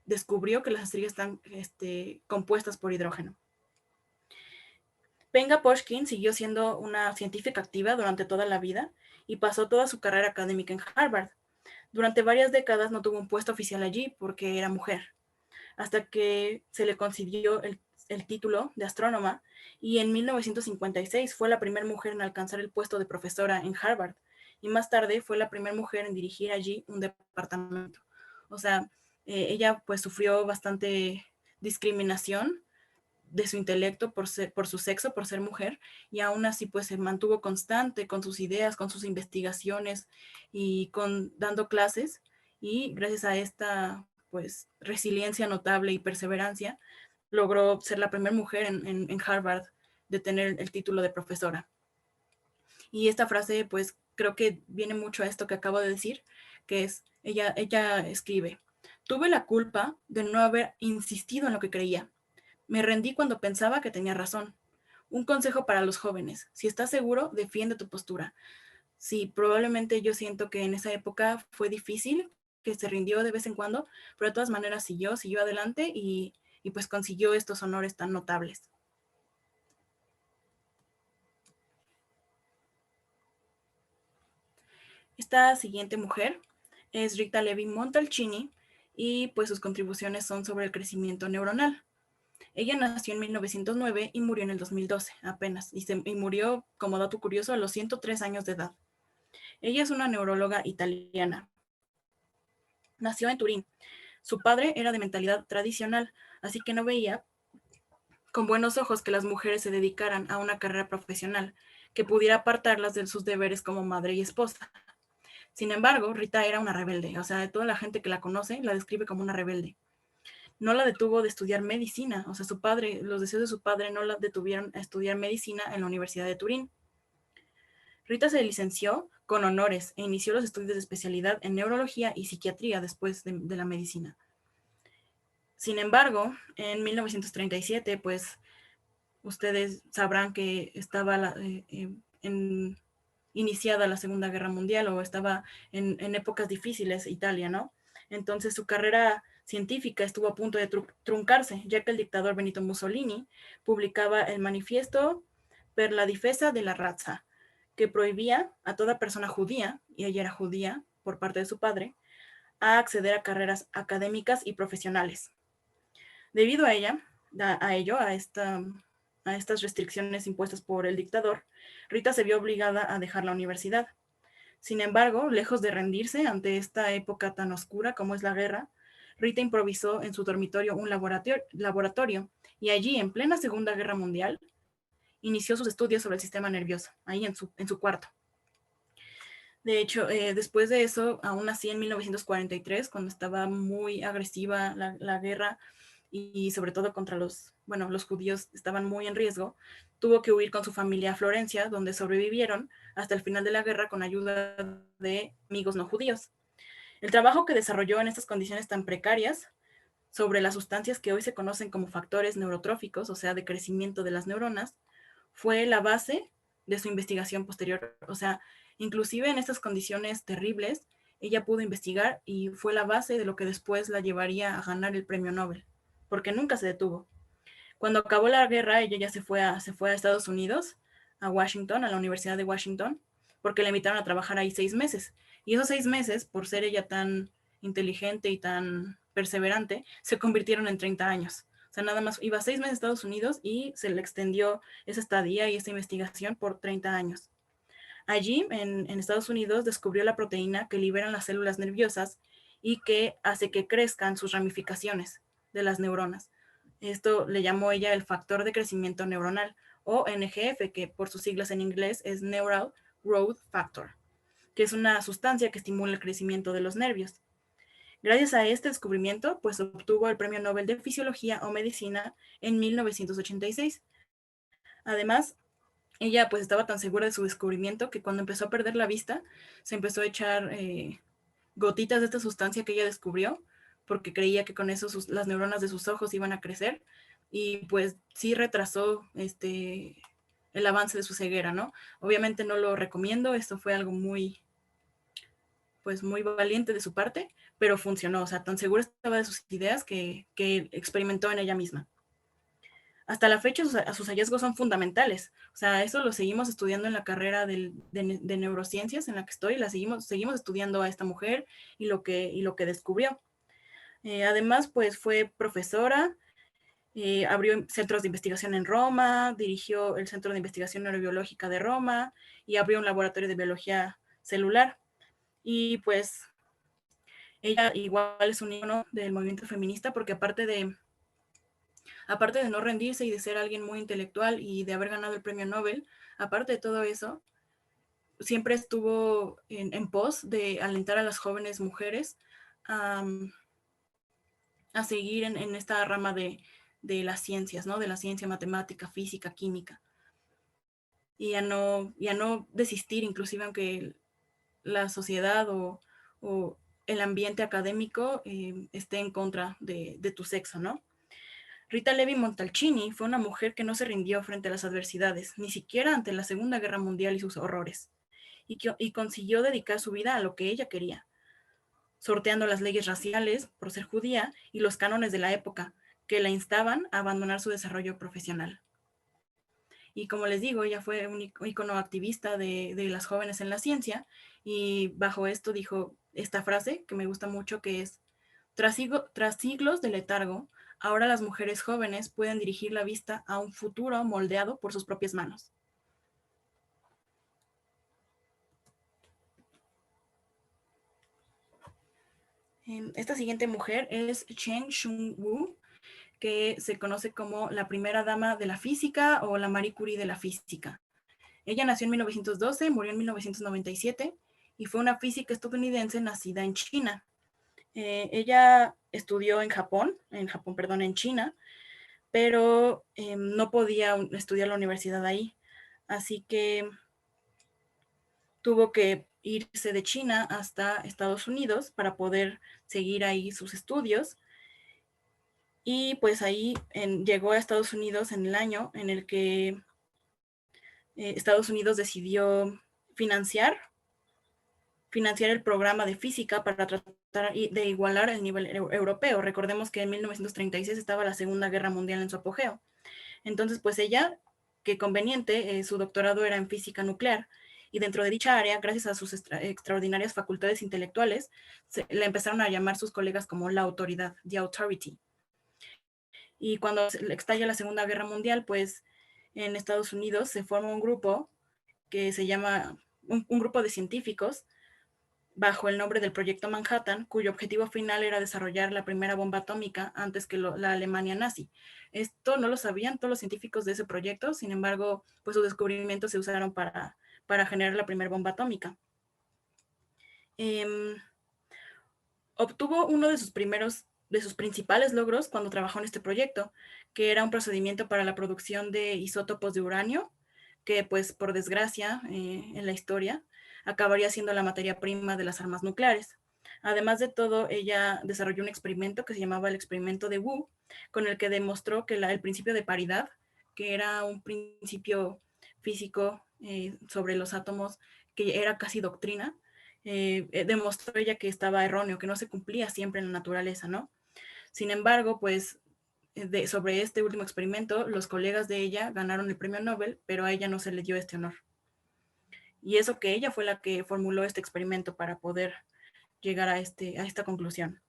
descubrió que las estrellas están compuestas por hidrógeno. Penga Poshkin siguió siendo una científica activa durante toda la vida y pasó toda su carrera académica en Harvard. Durante varias décadas no tuvo un puesto oficial allí porque era mujer, hasta que se le concedió el título de astrónoma, y en 1956 fue la primera mujer en alcanzar el puesto de profesora en Harvard, y más tarde fue la primera mujer en dirigir allí un departamento. O sea, ella pues sufrió bastante discriminación de su intelecto por su sexo, por ser mujer, y aún así pues se mantuvo constante con sus ideas, con sus investigaciones y dando clases, y gracias a esta pues resiliencia notable y perseverancia logró ser la primera mujer en Harvard de tener el título de profesora. Y esta frase pues creo que viene mucho a esto que acabo de decir, que es, ella escribe: tuve la culpa de no haber insistido en lo que creía. Me rendí cuando pensaba que tenía razón. Un consejo para los jóvenes: si estás seguro, defiende tu postura. Sí, probablemente yo siento que en esa época fue difícil, que se rindió de vez en cuando, pero de todas maneras siguió adelante y pues consiguió estos honores tan notables. Esta siguiente mujer es Rita Levi Montalcini, y pues sus contribuciones son sobre el crecimiento neuronal. Ella nació en 1909 y murió en el 2012 apenas, y murió, como dato curioso, a los 103 años de edad. Ella es una neuróloga italiana. Nació en Turín. Su padre era de mentalidad tradicional, así que no veía con buenos ojos que las mujeres se dedicaran a una carrera profesional que pudiera apartarlas de sus deberes como madre y esposa. Sin embargo, Rita era una rebelde, o sea, toda la gente que la conoce la describe como una rebelde. No la detuvo de estudiar medicina, o sea, los deseos de su padre no la detuvieron a estudiar medicina en la Universidad de Turín. Rita se licenció con honores e inició los estudios de especialidad en neurología y psiquiatría después de la medicina. Sin embargo, en 1937, pues ustedes sabrán que estaba iniciada la Segunda Guerra Mundial, o estaba en épocas difíciles Italia, ¿no? Entonces su carrera científica estuvo a punto de truncarse, ya que el dictador Benito Mussolini publicaba el Manifiesto per la difesa de la razza, que prohibía a toda persona judía, y ella era judía por parte de su padre, a acceder a carreras académicas y profesionales. Debido a estas restricciones impuestas por el dictador, Rita se vio obligada a dejar la universidad. Sin embargo, lejos de rendirse ante esta época tan oscura como es la guerra, Rita improvisó en su dormitorio un laboratorio, y allí, en plena Segunda Guerra Mundial, inició sus estudios sobre el sistema nervioso, ahí en su cuarto. De hecho, después de eso, aún así en 1943, cuando estaba muy agresiva la guerra, y sobre todo contra los judíos estaban muy en riesgo, tuvo que huir con su familia a Florencia, donde sobrevivieron hasta el final de la guerra con ayuda de amigos no judíos. El trabajo que desarrolló en estas condiciones tan precarias sobre las sustancias que hoy se conocen como factores neurotróficos, o sea, de crecimiento de las neuronas, fue la base de su investigación posterior. O sea, inclusive en estas condiciones terribles, ella pudo investigar y fue la base de lo que después la llevaría a ganar el premio Nobel, porque nunca se detuvo. Cuando acabó la guerra, ella ya se fue a Estados Unidos, a Washington, a la Universidad de Washington, porque le invitaron a trabajar ahí 6 meses. Y esos 6 meses, por ser ella tan inteligente y tan perseverante, se convirtieron en 30 años. O sea, nada más iba 6 meses a Estados Unidos y se le extendió esa estadía y esta investigación por 30 años. Allí, en Estados Unidos, descubrió la proteína que liberan las células nerviosas y que hace que crezcan sus ramificaciones de las neuronas. Esto le llamó ella el factor de crecimiento neuronal, o NGF, que por sus siglas en inglés es Neural Growth Factor, que es una sustancia que estimula el crecimiento de los nervios. Gracias a este descubrimiento, pues obtuvo el Premio Nobel de Fisiología o Medicina en 1986. Además, ella pues estaba tan segura de su descubrimiento que cuando empezó a perder la vista, se empezó a echar gotitas de esta sustancia que ella descubrió, porque creía que con eso las neuronas de sus ojos iban a crecer, y pues sí retrasó el avance de su ceguera, ¿no? Obviamente no lo recomiendo, esto fue algo pues muy valiente de su parte, pero funcionó, o sea, tan segura estaba de sus ideas que experimentó en ella misma. Hasta la fecha sus hallazgos son fundamentales. O sea, eso lo seguimos estudiando en la carrera de neurociencias en la que estoy, seguimos estudiando a esta mujer y lo que descubrió. Además, pues fue profesora, abrió centros de investigación en Roma, dirigió el Centro de Investigación Neurobiológica de Roma y abrió un laboratorio de biología celular. Y pues ella igual es un ícono del movimiento feminista porque aparte de no rendirse y de ser alguien muy intelectual y de haber ganado el premio Nobel, aparte de todo eso, siempre estuvo en pos de alentar a las jóvenes mujeres a seguir en esta rama de las ciencias, ¿no? De la ciencia, matemática, física, química. Y a no desistir, inclusive aunque la sociedad o el ambiente académico esté en contra de tu sexo, ¿no? Rita Levi Montalcini fue una mujer que no se rindió frente a las adversidades, ni siquiera ante la Segunda Guerra Mundial y sus horrores, y consiguió dedicar su vida a lo que ella quería, sorteando las leyes raciales por ser judía y los cánones de la época, que la instaban a abandonar su desarrollo profesional. Y como les digo, ella fue un ícono activista de las jóvenes en la ciencia, y bajo esto dijo esta frase que me gusta mucho, que es: tras siglos de letargo, ahora las mujeres jóvenes pueden dirigir la vista a un futuro moldeado por sus propias manos. Esta siguiente mujer es Chen Shunwu, que se conoce como la primera dama de la física o la Marie Curie de la física. Ella nació en 1912, murió en 1997 y fue una física estadounidense nacida en China. Ella estudió en China, pero no podía estudiar en la universidad ahí, así que tuvo que irse de China hasta Estados Unidos para poder seguir ahí sus estudios. Y pues ahí llegó a Estados Unidos en el año en el que Estados Unidos decidió financiar el programa de física para tratar de igualar el nivel europeo. Recordemos que en 1936 estaba la Segunda Guerra Mundial en su apogeo. Entonces, pues ella, qué conveniente, su doctorado era en física nuclear, y dentro de dicha área, gracias a sus extraordinarias facultades intelectuales, la empezaron a llamar sus colegas como la autoridad, the authority. Y cuando estalla la Segunda Guerra Mundial, pues en Estados Unidos se forma un grupo que se llama un grupo de científicos bajo el nombre del Proyecto Manhattan, cuyo objetivo final era desarrollar la primera bomba atómica antes que la Alemania nazi. Esto no lo sabían todos los científicos de ese proyecto, sin embargo, pues sus descubrimientos se usaron para generar la primera bomba atómica. Obtuvo uno de sus principales logros cuando trabajó en este proyecto, que era un procedimiento para la producción de isótopos de uranio, que pues por desgracia en la historia acabaría siendo la materia prima de las armas nucleares. Además de todo, ella desarrolló un experimento que se llamaba el experimento de Wu, con el que demostró que el principio de paridad, que era un principio físico sobre los átomos, que era casi doctrina, demostró ella que estaba erróneo, que no se cumplía siempre en la naturaleza, ¿no? Sin embargo, pues sobre este último experimento, los colegas de ella ganaron el premio Nobel, pero a ella no se le dio este honor. Y eso que ella fue la que formuló este experimento para poder llegar a esta conclusión.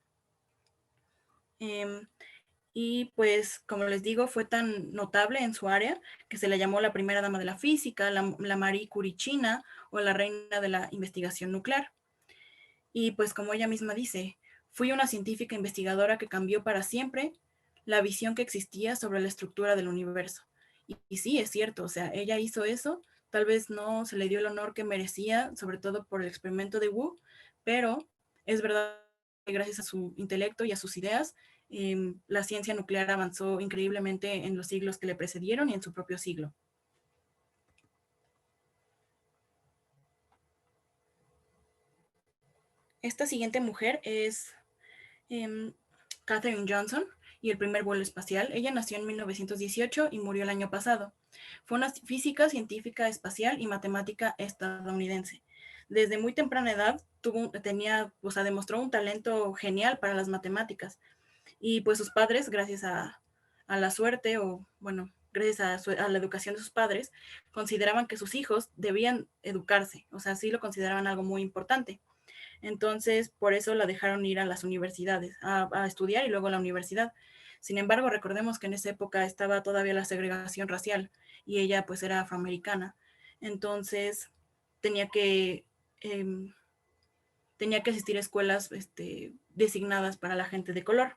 Y pues, como les digo, fue tan notable en su área que se le llamó la primera dama de la física, la Marie Curie china, o la reina de la investigación nuclear. Y pues como ella misma dice, fui una científica investigadora que cambió para siempre la visión que existía sobre la estructura del universo. Y sí, es cierto, o sea, ella hizo eso, tal vez no se le dio el honor que merecía, sobre todo por el experimento de Wu, pero es verdad gracias a su intelecto y a sus ideas, la ciencia nuclear avanzó increíblemente en los siglos que le precedieron y en su propio siglo. Esta siguiente mujer es Katherine Johnson y el primer vuelo espacial. Ella nació en 1918 y murió el año pasado. Fue una física, científica espacial y matemática estadounidense. Desde muy temprana edad demostró un talento genial para las matemáticas. Y pues sus padres, gracias a la suerte o, bueno, gracias a la educación de sus padres, consideraban que sus hijos debían educarse. O sea, sí lo consideraban algo muy importante. Entonces, por eso la dejaron ir a las universidades, a estudiar y luego a la universidad. Sin embargo, recordemos que en esa época estaba todavía la segregación racial y ella pues era afroamericana. Entonces, tenía que, eh, tenía que asistir a escuelas designadas para la gente de color.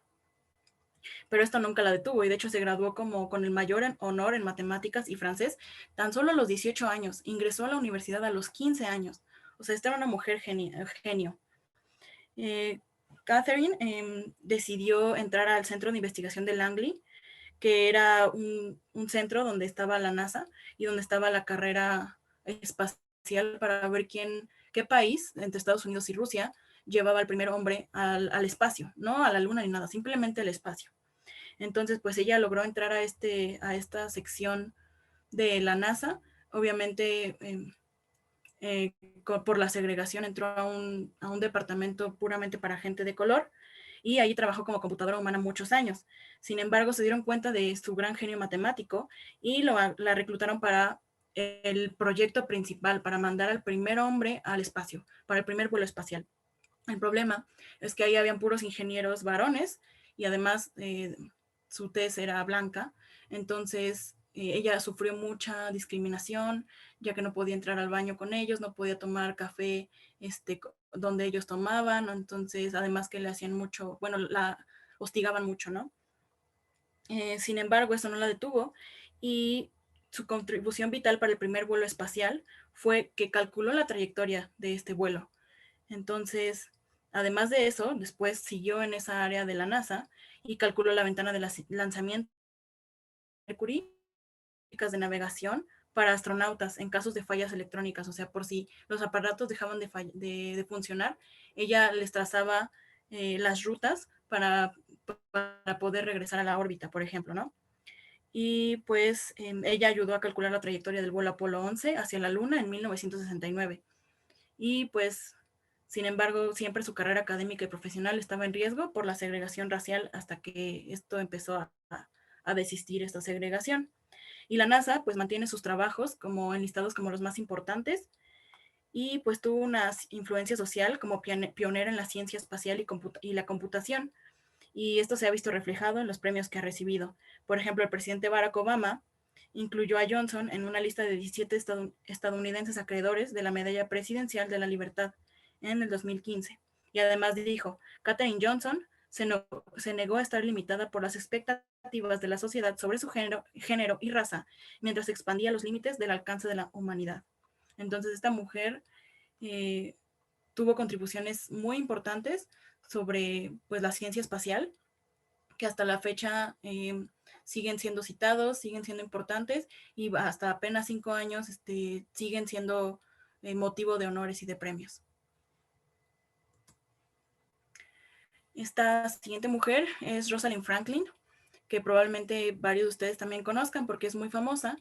Pero esto nunca la detuvo y de hecho se graduó como con el mayor honor en matemáticas y francés tan solo a los 18 años. Ingresó a la universidad a los 15 años. O sea, esta era una mujer genio. Catherine decidió entrar al Centro de Investigación de Langley, que era un centro donde estaba la NASA y donde estaba la carrera espacial para ver qué país, entre Estados Unidos y Rusia, llevaba al primer hombre al espacio, no a la luna ni nada, simplemente al espacio. Entonces, pues ella logró entrar a esta sección de la NASA. Obviamente, por la segregación entró a un departamento puramente para gente de color y ahí trabajó como computadora humana muchos años. Sin embargo, se dieron cuenta de su gran genio matemático y la reclutaron para el proyecto principal, para mandar al primer hombre al espacio, para el primer vuelo espacial. El problema es que ahí habían puros ingenieros varones y además su tez era blanca, entonces ella sufrió mucha discriminación, ya que no podía entrar al baño con ellos, no podía tomar café donde ellos tomaban, entonces además que le hacían mucho, bueno, la hostigaban mucho, ¿no? Sin embargo, eso no la detuvo y su contribución vital para el primer vuelo espacial fue que calculó la trayectoria de este vuelo. Entonces, además de eso, después siguió en esa área de la NASA y calculó la ventana de lanzamiento de Mercury de navegación para astronautas en casos de fallas electrónicas, o sea, por si los aparatos dejaban de funcionar, ella les trazaba las rutas para poder regresar a la órbita, por ejemplo, ¿no? Y pues ella ayudó a calcular la trayectoria del vuelo Apolo 11 hacia la Luna en 1969. Y pues, sin embargo, siempre su carrera académica y profesional estaba en riesgo por la segregación racial hasta que esto empezó a desistir esta segregación. Y la NASA pues mantiene sus trabajos como enlistados como los más importantes y pues tuvo una influencia social como pionera en la ciencia espacial y la computación. Y esto se ha visto reflejado en los premios que ha recibido. Por ejemplo, el presidente Barack Obama incluyó a Johnson en una lista de 17 estadounidenses acreedores de la Medalla Presidencial de la Libertad en el 2015. Y además dijo, Katherine Johnson se negó a estar limitada por las expectativas de la sociedad sobre su género y raza, mientras expandía los límites del alcance de la humanidad. Entonces, esta mujer tuvo contribuciones muy importantes sobre pues, la ciencia espacial, que hasta la fecha siguen siendo citados, siguen siendo importantes y hasta apenas 5 años siguen siendo motivo de honores y de premios. Esta siguiente mujer es Rosalind Franklin, que probablemente varios de ustedes también conozcan porque es muy famosa.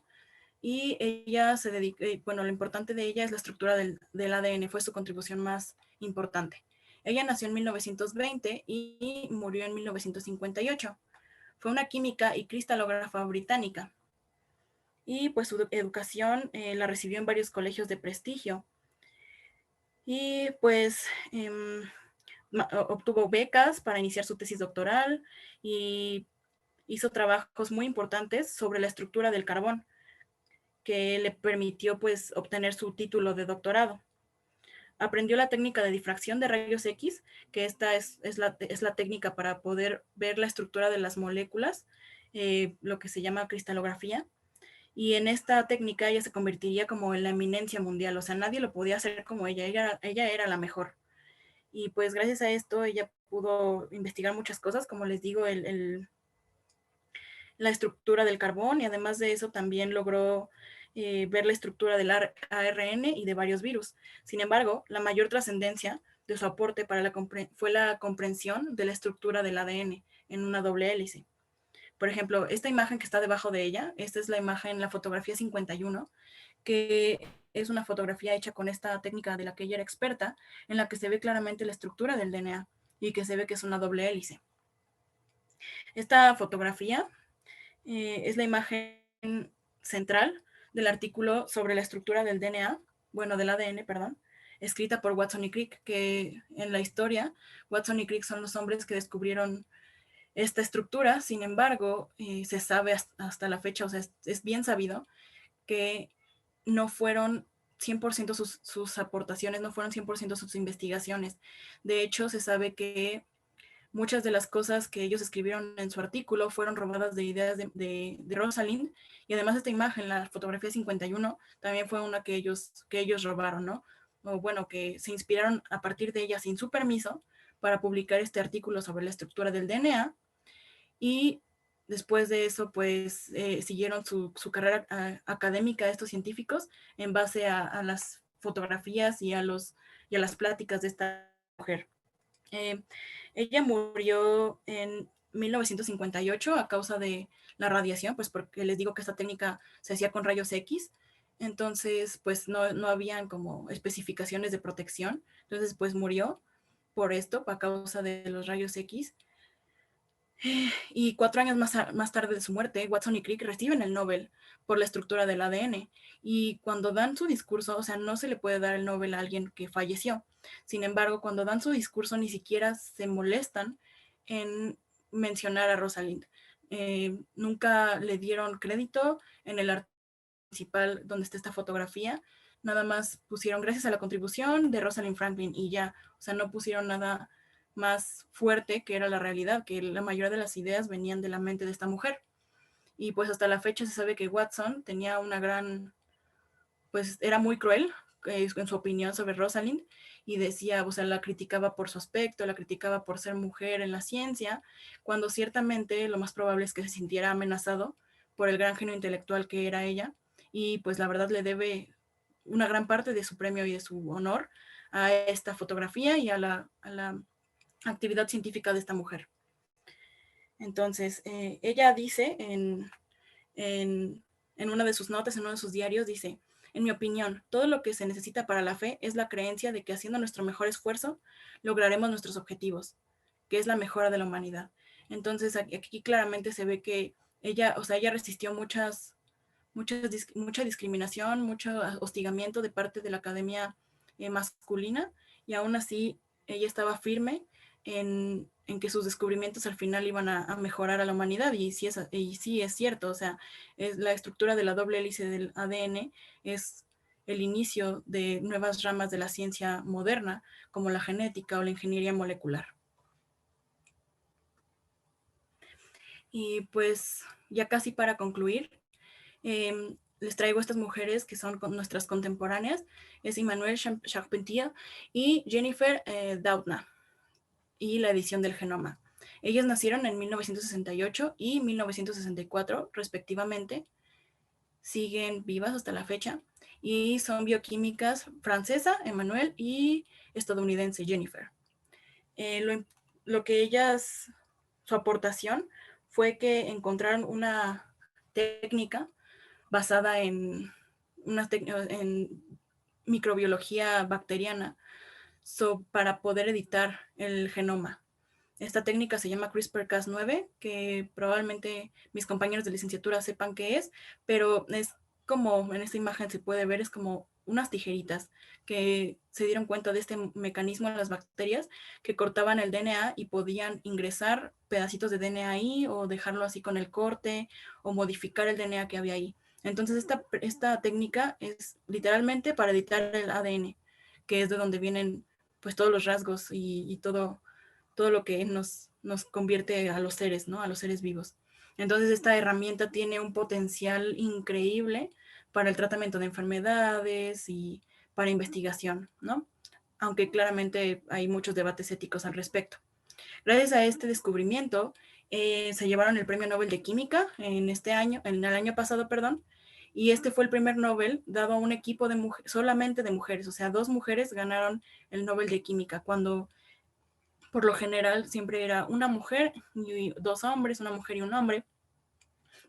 Y ella se dedica, bueno, lo importante de ella es la estructura del ADN, fue su contribución más importante. Ella nació en 1920 y murió en 1958. Fue una química y cristalógrafa británica. Y pues su educación la recibió en varios colegios de prestigio. Y pues obtuvo becas para iniciar su tesis doctoral y hizo trabajos muy importantes sobre la estructura del carbón, que le permitió pues obtener su título de doctorado. Aprendió la técnica de difracción de rayos X, que esta es la técnica para poder ver la estructura de las moléculas, lo que se llama cristalografía. Y en esta técnica ella se convertiría como en la eminencia mundial, o sea, nadie lo podía hacer como ella era la mejor. Y pues gracias a esto ella pudo investigar muchas cosas, como les digo, la estructura del carbón, y además de eso también logró ver la estructura del ARN y de varios virus. Sin embargo, la mayor trascendencia de su aporte fue la comprensión de la estructura del ADN en una doble hélice. Por ejemplo, esta imagen que está debajo de ella, esta es la imagen, la fotografía 51, que es una fotografía hecha con esta técnica de la que ella era experta, en la que se ve claramente la estructura del DNA y que se ve que es una doble hélice. Esta fotografía es la imagen central del artículo sobre la estructura del DNA, bueno, del ADN, perdón, escrita por Watson y Crick, que en la historia, Watson y Crick son los hombres que descubrieron esta estructura. Sin embargo, se sabe hasta la fecha, o sea, es bien sabido que no fueron 100% sus aportaciones, no fueron 100% sus investigaciones. De hecho, se sabe que muchas de las cosas que ellos escribieron en su artículo fueron robadas de ideas de Rosalind, y además esta imagen, la fotografía 51, también fue una que ellos robaron, ¿no? O bueno, que se inspiraron a partir de ella sin su permiso para publicar este artículo sobre la estructura del DNA, y después de eso, pues siguieron su carrera académica estos científicos en base a las fotografías y a las pláticas de esta mujer. Eh, Ella murió en 1958 a causa de la radiación, pues porque les digo que esta técnica se hacía con rayos X, entonces pues no habían como especificaciones de protección, entonces pues murió por esto, a causa de los rayos X. Y 4 años más tarde de su muerte, Watson y Crick reciben el Nobel por la estructura del ADN. Y cuando dan su discurso, o sea, no se le puede dar el Nobel a alguien que falleció. Sin embargo, cuando dan su discurso, ni siquiera se molestan en mencionar a Rosalind. Nunca le dieron crédito en el artículo principal donde está esta fotografía. Nada más pusieron gracias a la contribución de Rosalind Franklin y ya. O sea, no pusieron nada más fuerte, que era la realidad, que la mayoría de las ideas venían de la mente de esta mujer. Y pues hasta la fecha se sabe que Watson tenía una gran, pues era muy cruel en su opinión sobre Rosalind, y decía, o sea, la criticaba por su aspecto, la criticaba por ser mujer en la ciencia, cuando ciertamente lo más probable es que se sintiera amenazado por el gran genio intelectual que era ella, y pues la verdad le debe una gran parte de su premio y de su honor a esta fotografía y a la actividad científica de esta mujer. Entonces, ella dice en una de sus notas, en uno de sus diarios, dice: en mi opinión, todo lo que se necesita para la fe es la creencia de que haciendo nuestro mejor esfuerzo lograremos nuestros objetivos, que es la mejora de la humanidad. Entonces, aquí claramente se ve que ella, o sea, ella resistió mucha discriminación, mucho hostigamiento de parte de la academia masculina, y aún así ella estaba firme en que sus descubrimientos al final iban a mejorar a la humanidad, y sí es cierto, o sea, es la estructura de la doble hélice del ADN es el inicio de nuevas ramas de la ciencia moderna, como la genética o la ingeniería molecular. Y pues ya casi para concluir, les traigo estas mujeres que son nuestras contemporáneas, es Emmanuelle Charpentier y Jennifer Doudna, y la edición del genoma. Ellas nacieron en 1968 y 1964 respectivamente, siguen vivas hasta la fecha, y son bioquímicas francesa, Emmanuelle, y estadounidense, Jennifer. Lo que ellas, su aportación fue que encontraron una técnica basada en microbiología bacteriana para poder editar el genoma. Esta técnica se llama CRISPR-Cas9, que probablemente mis compañeros de licenciatura sepan qué es, pero es como en esta imagen se puede ver, es como unas tijeritas que se dieron cuenta de este mecanismo en las bacterias, que cortaban el DNA y podían ingresar pedacitos de DNA ahí, o dejarlo así con el corte, o modificar el DNA que había ahí. Entonces esta técnica es literalmente para editar el ADN, que es de donde vienen pues todos los rasgos y todo lo que nos convierte a los seres, ¿no? A los seres vivos. Entonces esta herramienta tiene un potencial increíble para el tratamiento de enfermedades y para investigación, ¿no? Aunque claramente hay muchos debates éticos al respecto. Gracias a este descubrimiento, se llevaron el Premio Nobel de Química en el año pasado, perdón, y este fue el primer Nobel dado a un equipo de mujeres, solamente de mujeres, o sea, 2 mujeres ganaron el Nobel de Química, cuando por lo general siempre era una mujer y 2 hombres, una mujer y un hombre,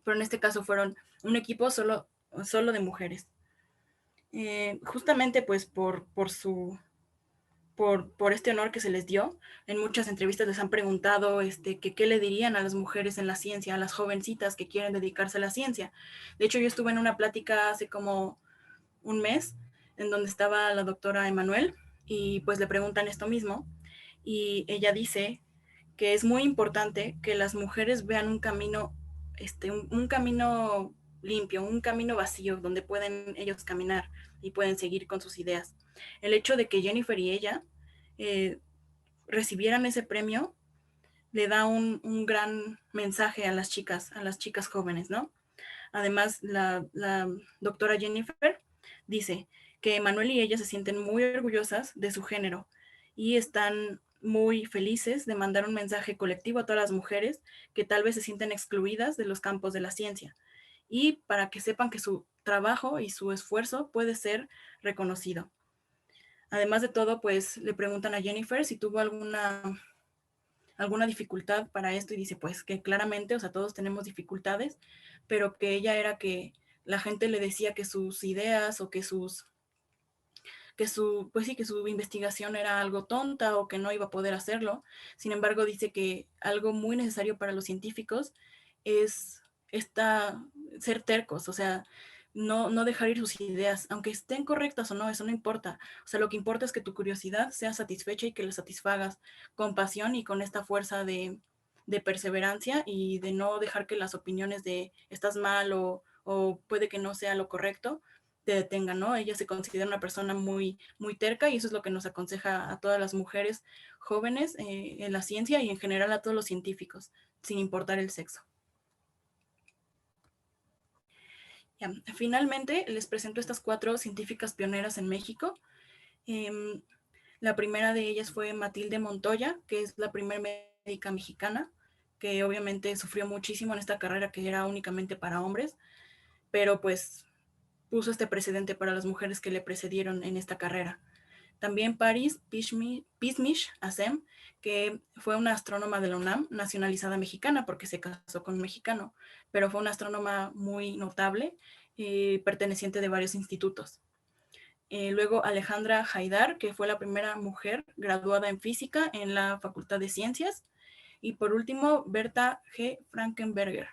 pero en este caso fueron un equipo solo de mujeres. Justamente pues por este honor que se les dio. En muchas entrevistas les han preguntado que qué le dirían a las mujeres en la ciencia, a las jovencitas que quieren dedicarse a la ciencia. De hecho, yo estuve en una plática hace como un mes en donde estaba la doctora Emanuel y pues le preguntan esto mismo y ella dice que es muy importante que las mujeres vean un camino, un camino limpio, un camino vacío donde pueden ellos caminar y pueden seguir con sus ideas. El hecho de que Jennifer y ella eh, recibieran ese premio le da un gran mensaje a las chicas jóvenes, ¿no? Además, la doctora Jennifer dice que Manuel y ella se sienten muy orgullosas de su género y están muy felices de mandar un mensaje colectivo a todas las mujeres que tal vez se sienten excluidas de los campos de la ciencia y para que sepan que su trabajo y su esfuerzo puede ser reconocido. Además de todo, pues le preguntan a Jennifer si tuvo alguna dificultad para esto y dice pues que claramente, o sea, todos tenemos dificultades, pero que ella era que la gente le decía que sus ideas o pues sí, que su investigación era algo tonta o que no iba a poder hacerlo. Sin embargo, dice que algo muy necesario para los científicos es ser tercos, o sea, no dejar ir sus ideas, aunque estén correctas o no, eso no importa. O sea, lo que importa es que tu curiosidad sea satisfecha y que la satisfagas con pasión y con esta fuerza de perseverancia y de no dejar que las opiniones de estás mal o puede que no sea lo correcto te detengan, ¿no? Ella se considera una persona muy, muy terca y eso es lo que nos aconseja a todas las mujeres jóvenes en la ciencia y en general a todos los científicos, sin importar el sexo. Ya, finalmente, les presento estas 4 científicas pioneras en México. Eh, la primera de ellas fue Matilde Montoya, que es la primera médica mexicana, que obviamente sufrió muchísimo en esta carrera que era únicamente para hombres, pero pues puso este precedente para las mujeres que le precedieron en esta carrera. También Paris Pismish-Hassem, que fue una astrónoma de la UNAM, nacionalizada mexicana porque se casó con un mexicano, pero fue una astrónoma muy notable, perteneciente de varios institutos. Luego Alejandra Haidar, que fue la primera mujer graduada en física en la Facultad de Ciencias. Y por último, Berta G. Frankenberger,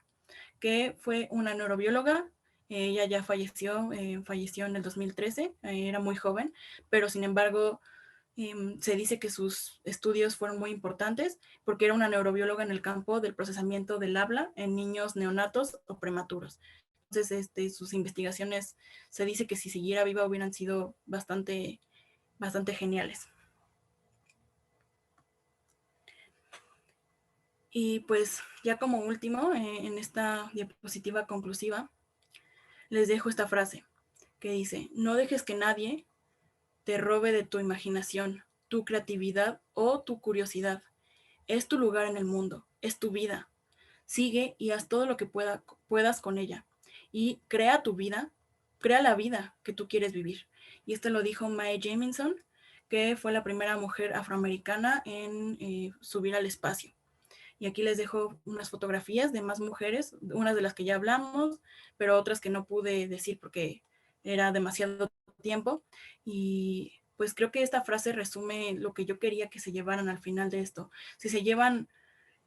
que fue una neurobióloga. Ella ya falleció en el 2013, era muy joven, pero sin embargo se dice que sus estudios fueron muy importantes porque era una neurobióloga en el campo del procesamiento del habla en niños neonatos o prematuros. Entonces, sus investigaciones se dice que si siguiera viva hubieran sido bastante, bastante geniales. Y pues ya como último, en esta diapositiva conclusiva, les dejo esta frase que dice, no dejes que nadie te robe de tu imaginación, tu creatividad o tu curiosidad. Es tu lugar en el mundo, es tu vida. Sigue y haz todo lo que puedas con ella. Y crea tu vida, crea la vida que tú quieres vivir. Y esto lo dijo Mae Jemison, que fue la primera mujer afroamericana en subir al espacio. Y aquí les dejo unas fotografías de más mujeres, unas de las que ya hablamos, pero otras que no pude decir porque era demasiado tiempo. Y pues creo que esta frase resume lo que yo quería que se llevaran al final de esto. Si se llevan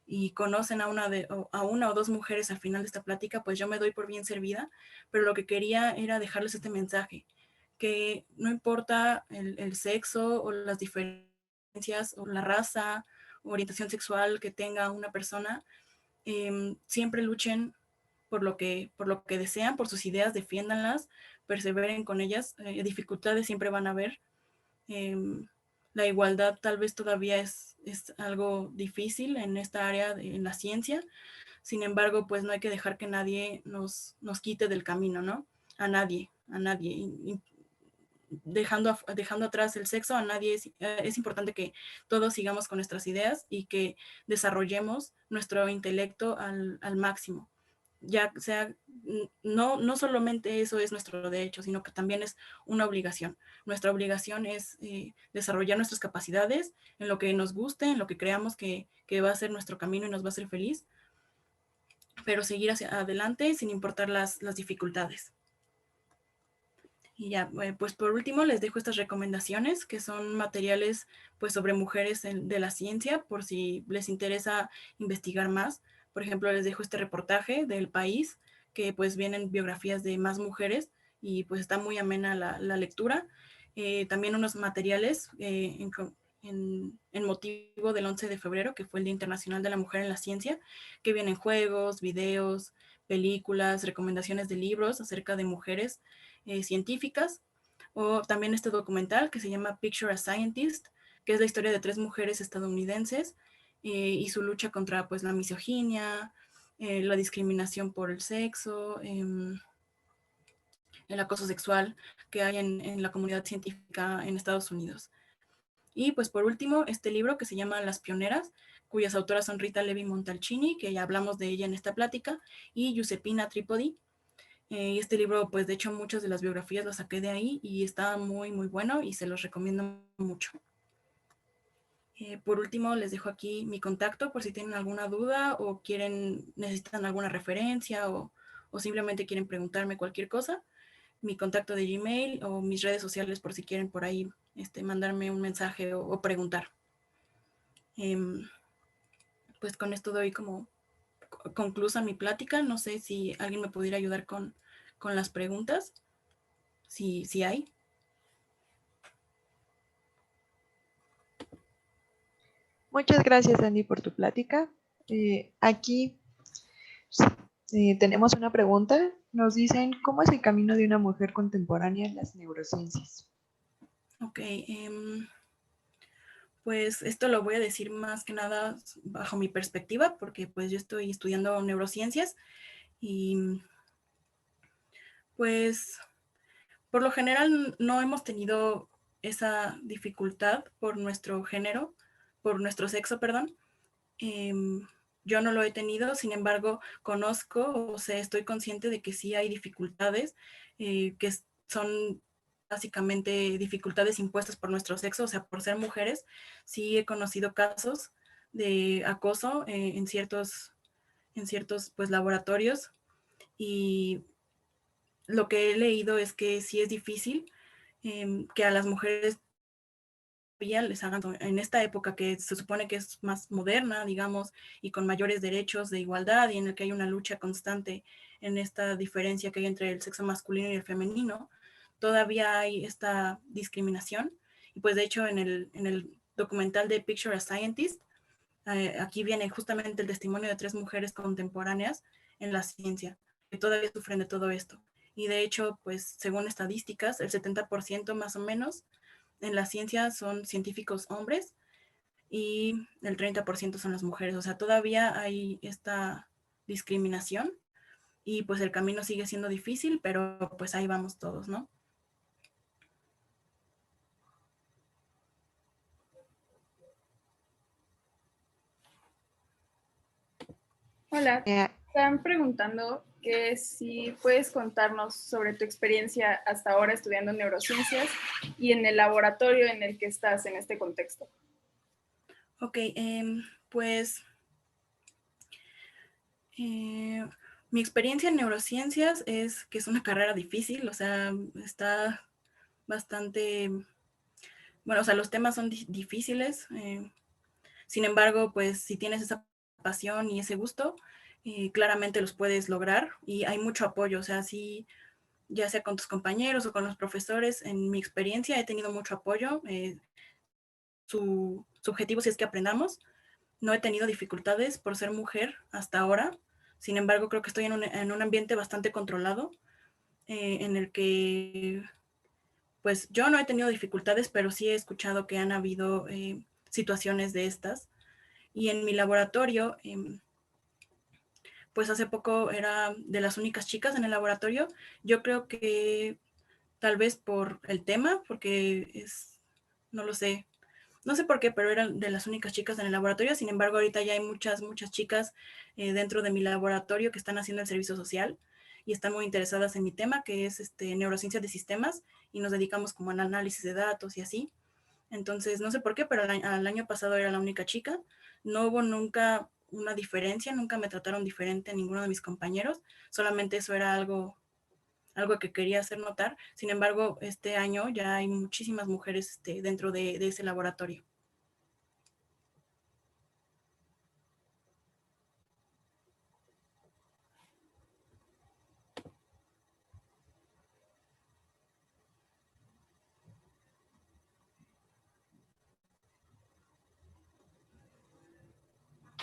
y conocen a una o dos mujeres al final de esta plática, pues yo me doy por bien servida, pero lo que quería era dejarles este mensaje, que no importa el sexo o las diferencias o la raza o orientación sexual que tenga una persona, siempre luchen por lo que desean, por sus ideas, defiéndanlas, perseveren con ellas, dificultades siempre van a haber, eh, la igualdad tal vez todavía es algo difícil en esta área, en la ciencia. Sin embargo, pues no hay que dejar que nadie nos quite del camino, ¿no? A nadie, a nadie. dejando atrás el sexo, a nadie es importante que todos sigamos con nuestras ideas y que desarrollemos nuestro intelecto al máximo. Ya sea, no solamente eso es nuestro derecho, sino que también es una obligación. Nuestra obligación es desarrollar nuestras capacidades en lo que nos guste, en lo que creamos que va a ser nuestro camino y nos va a hacer feliz, pero seguir hacia adelante sin importar las dificultades. Y ya, pues por último les dejo estas recomendaciones que son materiales pues sobre mujeres de la ciencia por si les interesa investigar más. Por ejemplo, les dejo este reportaje del País que pues vienen biografías de más mujeres y pues está muy amena la lectura. También unos materiales en motivo del 11 de febrero, que fue el Día Internacional de la Mujer en la Ciencia, que vienen juegos, videos, películas, recomendaciones de libros acerca de mujeres científicas, o también este documental que se llama Picture a Scientist, que es la historia de 3 mujeres estadounidenses y su lucha contra pues la misoginia, la discriminación por el sexo, el acoso sexual que hay en la comunidad científica en Estados Unidos. Y pues por último, este libro que se llama Las Pioneras, cuyas autoras son Rita Levi Montalcini, que ya hablamos de ella en esta plática, y Giuseppina Tripodi. Y este libro, pues de hecho muchas de las biografías las saqué de ahí y está muy, muy bueno y se los recomiendo mucho. Por último, les dejo aquí mi contacto por si tienen alguna duda o necesitan alguna referencia o simplemente quieren preguntarme cualquier cosa. Mi contacto de Gmail o mis redes sociales por si quieren por ahí mandarme un mensaje o preguntar. Pues con esto doy como conclusa mi plática. No sé si alguien me pudiera ayudar con las preguntas, si hay. Muchas gracias, Andy, por tu plática. Aquí tenemos una pregunta. Nos dicen, ¿cómo es el camino de una mujer contemporánea en las neurociencias? Ok, pues esto lo voy a decir más que nada bajo mi perspectiva, porque pues yo estoy estudiando neurociencias y pues por lo general no hemos tenido esa dificultad por nuestro género, por nuestro sexo, perdón. Yo no lo he tenido, sin embargo, conozco, o sea, estoy consciente de que sí hay dificultades que son básicamente dificultades impuestas por nuestro sexo, o sea, por ser mujeres. Sí he conocido casos de acoso en ciertos pues, laboratorios y lo que he leído es que sí es difícil que a las mujeres les hagan en esta época que se supone que es más moderna, digamos, y con mayores derechos de igualdad y en el que hay una lucha constante en esta diferencia que hay entre el sexo masculino y el femenino, todavía hay esta discriminación. Y pues de hecho en el documental de Picture a Scientist, aquí viene justamente el testimonio de 3 mujeres contemporáneas en la ciencia que todavía sufren de todo esto. Y de hecho, pues según estadísticas, el 70% más o menos en la ciencia son científicos hombres y el 30% son las mujeres. O sea, todavía hay esta discriminación y pues el camino sigue siendo difícil, pero pues ahí vamos todos, ¿no? Hola, están preguntando que si puedes contarnos sobre tu experiencia hasta ahora estudiando neurociencias y en el laboratorio en el que estás en este contexto. Ok, pues mi experiencia en neurociencias es que es una carrera difícil, o sea, está bastante, bueno, o sea, los temas son difíciles, sin embargo, pues si tienes esa pasión y ese gusto, claramente los puedes lograr y hay mucho apoyo, o sea, sí, ya sea con tus compañeros o con los profesores, en mi experiencia he tenido mucho apoyo, su objetivo sí es que aprendamos, no he tenido dificultades por ser mujer hasta ahora, sin embargo creo que estoy en un ambiente bastante controlado, en el que pues yo no he tenido dificultades, pero sí he escuchado que han habido situaciones de estas. Y en mi laboratorio, pues hace poco era de las únicas chicas en el laboratorio. Yo creo que tal vez por el tema, porque no lo sé, no sé por qué, pero eran de las únicas chicas en el laboratorio. Sin embargo, ahorita ya hay muchas chicas dentro de mi laboratorio que están haciendo el servicio social y están muy interesadas en mi tema, que es neurociencia de sistemas, y nos dedicamos como al análisis de datos y así. Entonces, no sé por qué, pero al año pasado era la única chica. No hubo nunca una diferencia, nunca me trataron diferente a ninguno de mis compañeros. Solamente eso era algo que quería hacer notar. Sin embargo, este año ya hay muchísimas mujeres dentro de ese laboratorio.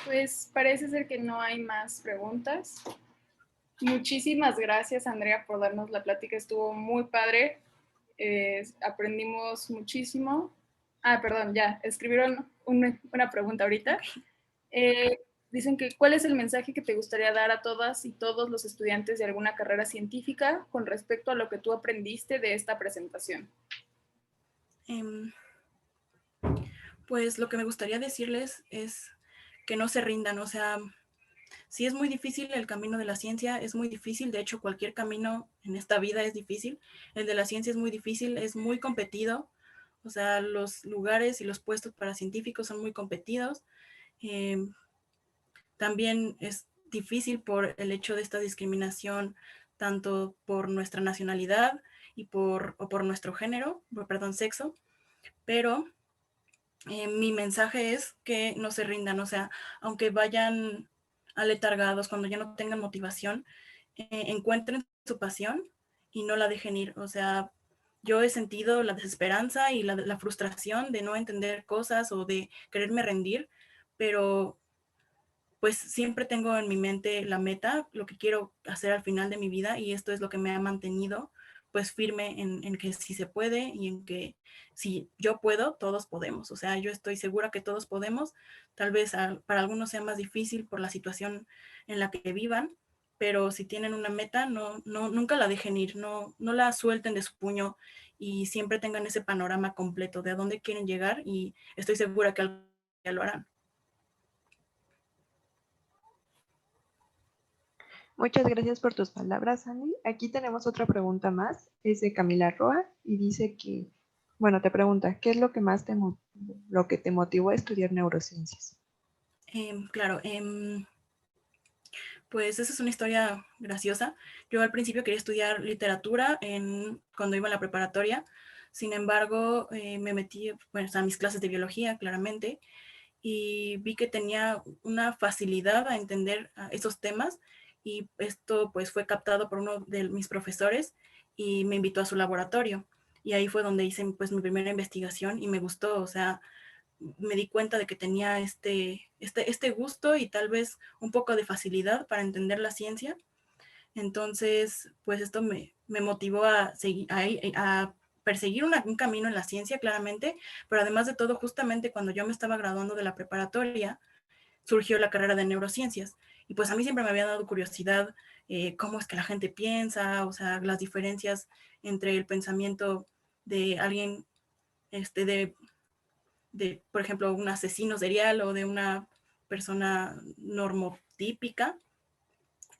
Pues parece ser que no hay más preguntas. Muchísimas gracias, Andrea, por darnos la plática. Estuvo muy padre. Aprendimos muchísimo. Perdón, ya, escribieron una pregunta ahorita. Dicen que, ¿cuál es el mensaje que te gustaría dar a todas y todos los estudiantes de alguna carrera científica con respecto a lo que tú aprendiste de esta presentación? Pues lo que me gustaría decirles es que no se rindan. O sea, sí es muy difícil el camino de la ciencia, es muy difícil. De hecho, cualquier camino en esta vida es difícil. El de la ciencia es muy difícil, es muy competido. O sea, los lugares y los puestos para científicos son muy competidos. También es difícil por el hecho de esta discriminación, tanto por nuestra nacionalidad o por nuestro género, perdón, sexo. Pero mi mensaje es que no se rindan. O sea, aunque vayan aletargados, cuando ya no tengan motivación, encuentren su pasión y no la dejen ir. O sea, yo he sentido la desesperanza y la frustración de no entender cosas o de quererme rendir, pero pues siempre tengo en mi mente la meta, lo que quiero hacer al final de mi vida, y esto es lo que me ha mantenido pues firme en que sí se puede y en que si yo puedo, todos podemos. O sea, yo estoy segura que todos podemos. Tal vez para algunos sea más difícil por la situación en la que vivan, pero si tienen una meta, nunca la dejen ir, no la suelten de su puño y siempre tengan ese panorama completo de a dónde quieren llegar, y estoy segura que algún día lo harán. Muchas gracias por tus palabras, Andy. Aquí tenemos otra pregunta más. Es de Camila Roa y dice que, bueno, te pregunta, ¿qué es lo que más lo que te motivó a estudiar neurociencias? Claro, pues esa es una historia graciosa. Yo al principio quería estudiar literatura cuando iba a la preparatoria. Sin embargo, me metí pues, a mis clases de biología, claramente, y vi que tenía una facilidad a entender esos temas, y esto pues fue captado por uno de mis profesores y me invitó a su laboratorio. Y ahí fue donde hice pues mi primera investigación y me gustó. O sea, me di cuenta de que tenía este gusto y tal vez un poco de facilidad para entender la ciencia. Entonces, pues esto me motivó a perseguir un camino en la ciencia, claramente, pero además de todo, justamente cuando yo me estaba graduando de la preparatoria, surgió la carrera de neurociencias. Y pues a mí siempre me había dado curiosidad cómo es que la gente piensa, o sea, las diferencias entre el pensamiento de alguien, por ejemplo, un asesino serial o de una persona normotípica,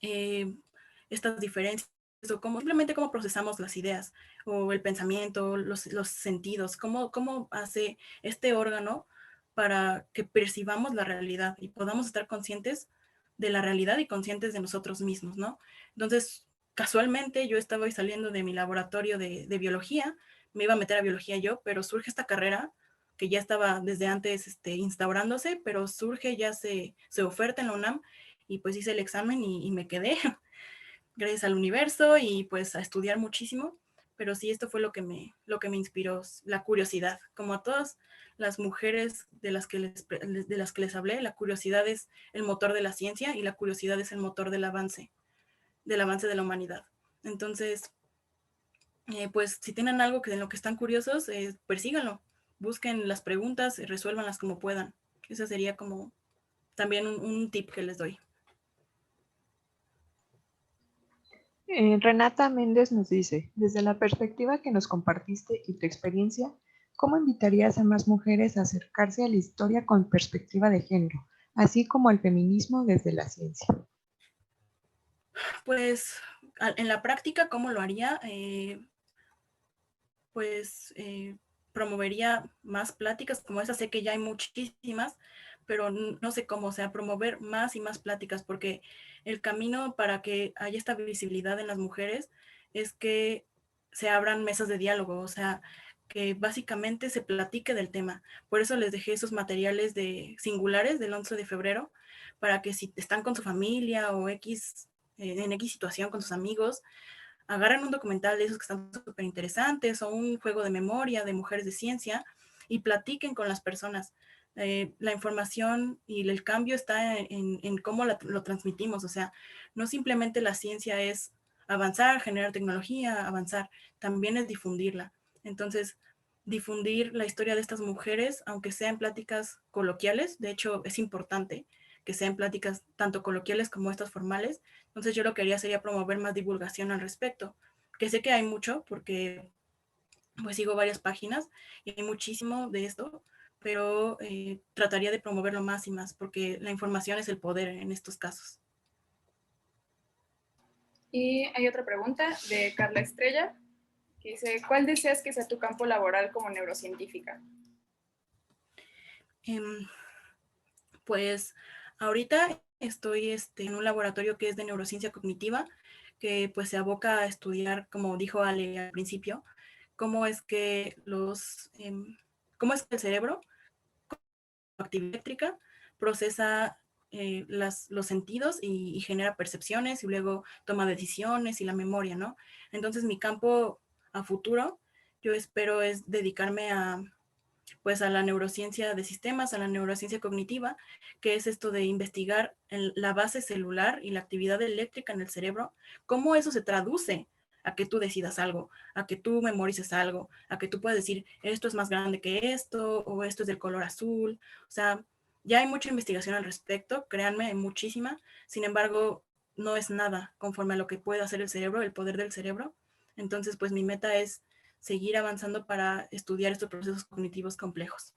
estas diferencias, o simplemente cómo procesamos las ideas o el pensamiento, los sentidos, cómo hace este órgano para que percibamos la realidad y podamos estar conscientes de la realidad y conscientes de nosotros mismos, ¿no? Entonces, casualmente yo estaba saliendo de mi laboratorio de biología, me iba a meter a biología yo, pero surge esta carrera que ya estaba desde antes instaurándose, pero surge, ya se oferta en la UNAM, y pues hice el examen y me quedé, gracias al universo, y pues a estudiar muchísimo. Pero sí, esto fue lo que me inspiró, la curiosidad. Como a todas las mujeres de las que les hablé, la curiosidad es el motor de la ciencia y la curiosidad es el motor del avance de la humanidad. Entonces, pues si tienen algo en lo que están curiosos, persíganlo, busquen las preguntas, resuélvanlas como puedan. Ese sería como también un tip que les doy. Renata Méndez nos dice, desde la perspectiva que nos compartiste y tu experiencia, ¿cómo invitarías a más mujeres a acercarse a la historia con perspectiva de género, así como al feminismo desde la ciencia? Pues en la práctica, ¿cómo lo haría? Promovería más pláticas como esas. Sé que ya hay muchísimas, pero no sé cómo, o sea, promover más y más pláticas, porque el camino para que haya esta visibilidad en las mujeres es que se abran mesas de diálogo, o sea, que básicamente se platique del tema. Por eso les dejé esos materiales de singulares del 11 de febrero, para que si están con su familia o en X situación con sus amigos, agarran un documental de esos que están súper interesantes o un juego de memoria de mujeres de ciencia y platiquen con las personas. La información y el cambio está en cómo lo transmitimos. O sea, no simplemente la ciencia es avanzar, generar tecnología, avanzar, también es difundirla. Entonces, difundir la historia de estas mujeres, aunque sean pláticas coloquiales, de hecho es importante que sean pláticas tanto coloquiales como estas formales. Entonces yo lo que haría sería promover más divulgación al respecto, que sé que hay mucho porque pues sigo varias páginas y hay muchísimo de esto, pero trataría de promoverlo más y más porque la información es el poder en estos casos. Y hay otra pregunta de Carla Estrella, que dice, ¿cuál deseas que sea tu campo laboral como neurocientífica? Pues ahorita estoy en un laboratorio que es de neurociencia cognitiva, que pues se aboca a estudiar, como dijo Ale al principio, cómo es que cómo es que el cerebro, actividad eléctrica, procesa los sentidos y genera percepciones y luego toma decisiones y la memoria, ¿no? Entonces mi campo a futuro, yo espero es dedicarme pues a la neurociencia de sistemas, a la neurociencia cognitiva, que es esto de investigar la base celular y la actividad eléctrica en el cerebro, cómo eso se traduce a que tú decidas algo, a que tú memorices algo, a que tú puedas decir, esto es más grande que esto, o esto es del color azul. O sea, ya hay mucha investigación al respecto, créanme, hay muchísima. Sin embargo, no es nada conforme a lo que puede hacer el cerebro, el poder del cerebro. Entonces, pues mi meta es seguir avanzando para estudiar estos procesos cognitivos complejos.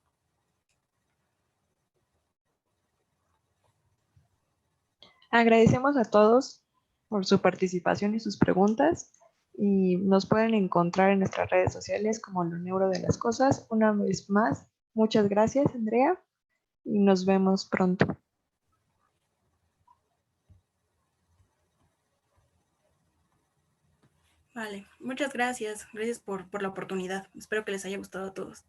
Agradecemos a todos por su participación y sus preguntas y nos pueden encontrar en nuestras redes sociales como Lo Neuro de las Cosas. Una vez más, muchas gracias, Andrea, y nos vemos pronto. Vale, muchas gracias. Gracias por la oportunidad. Espero que les haya gustado a todos.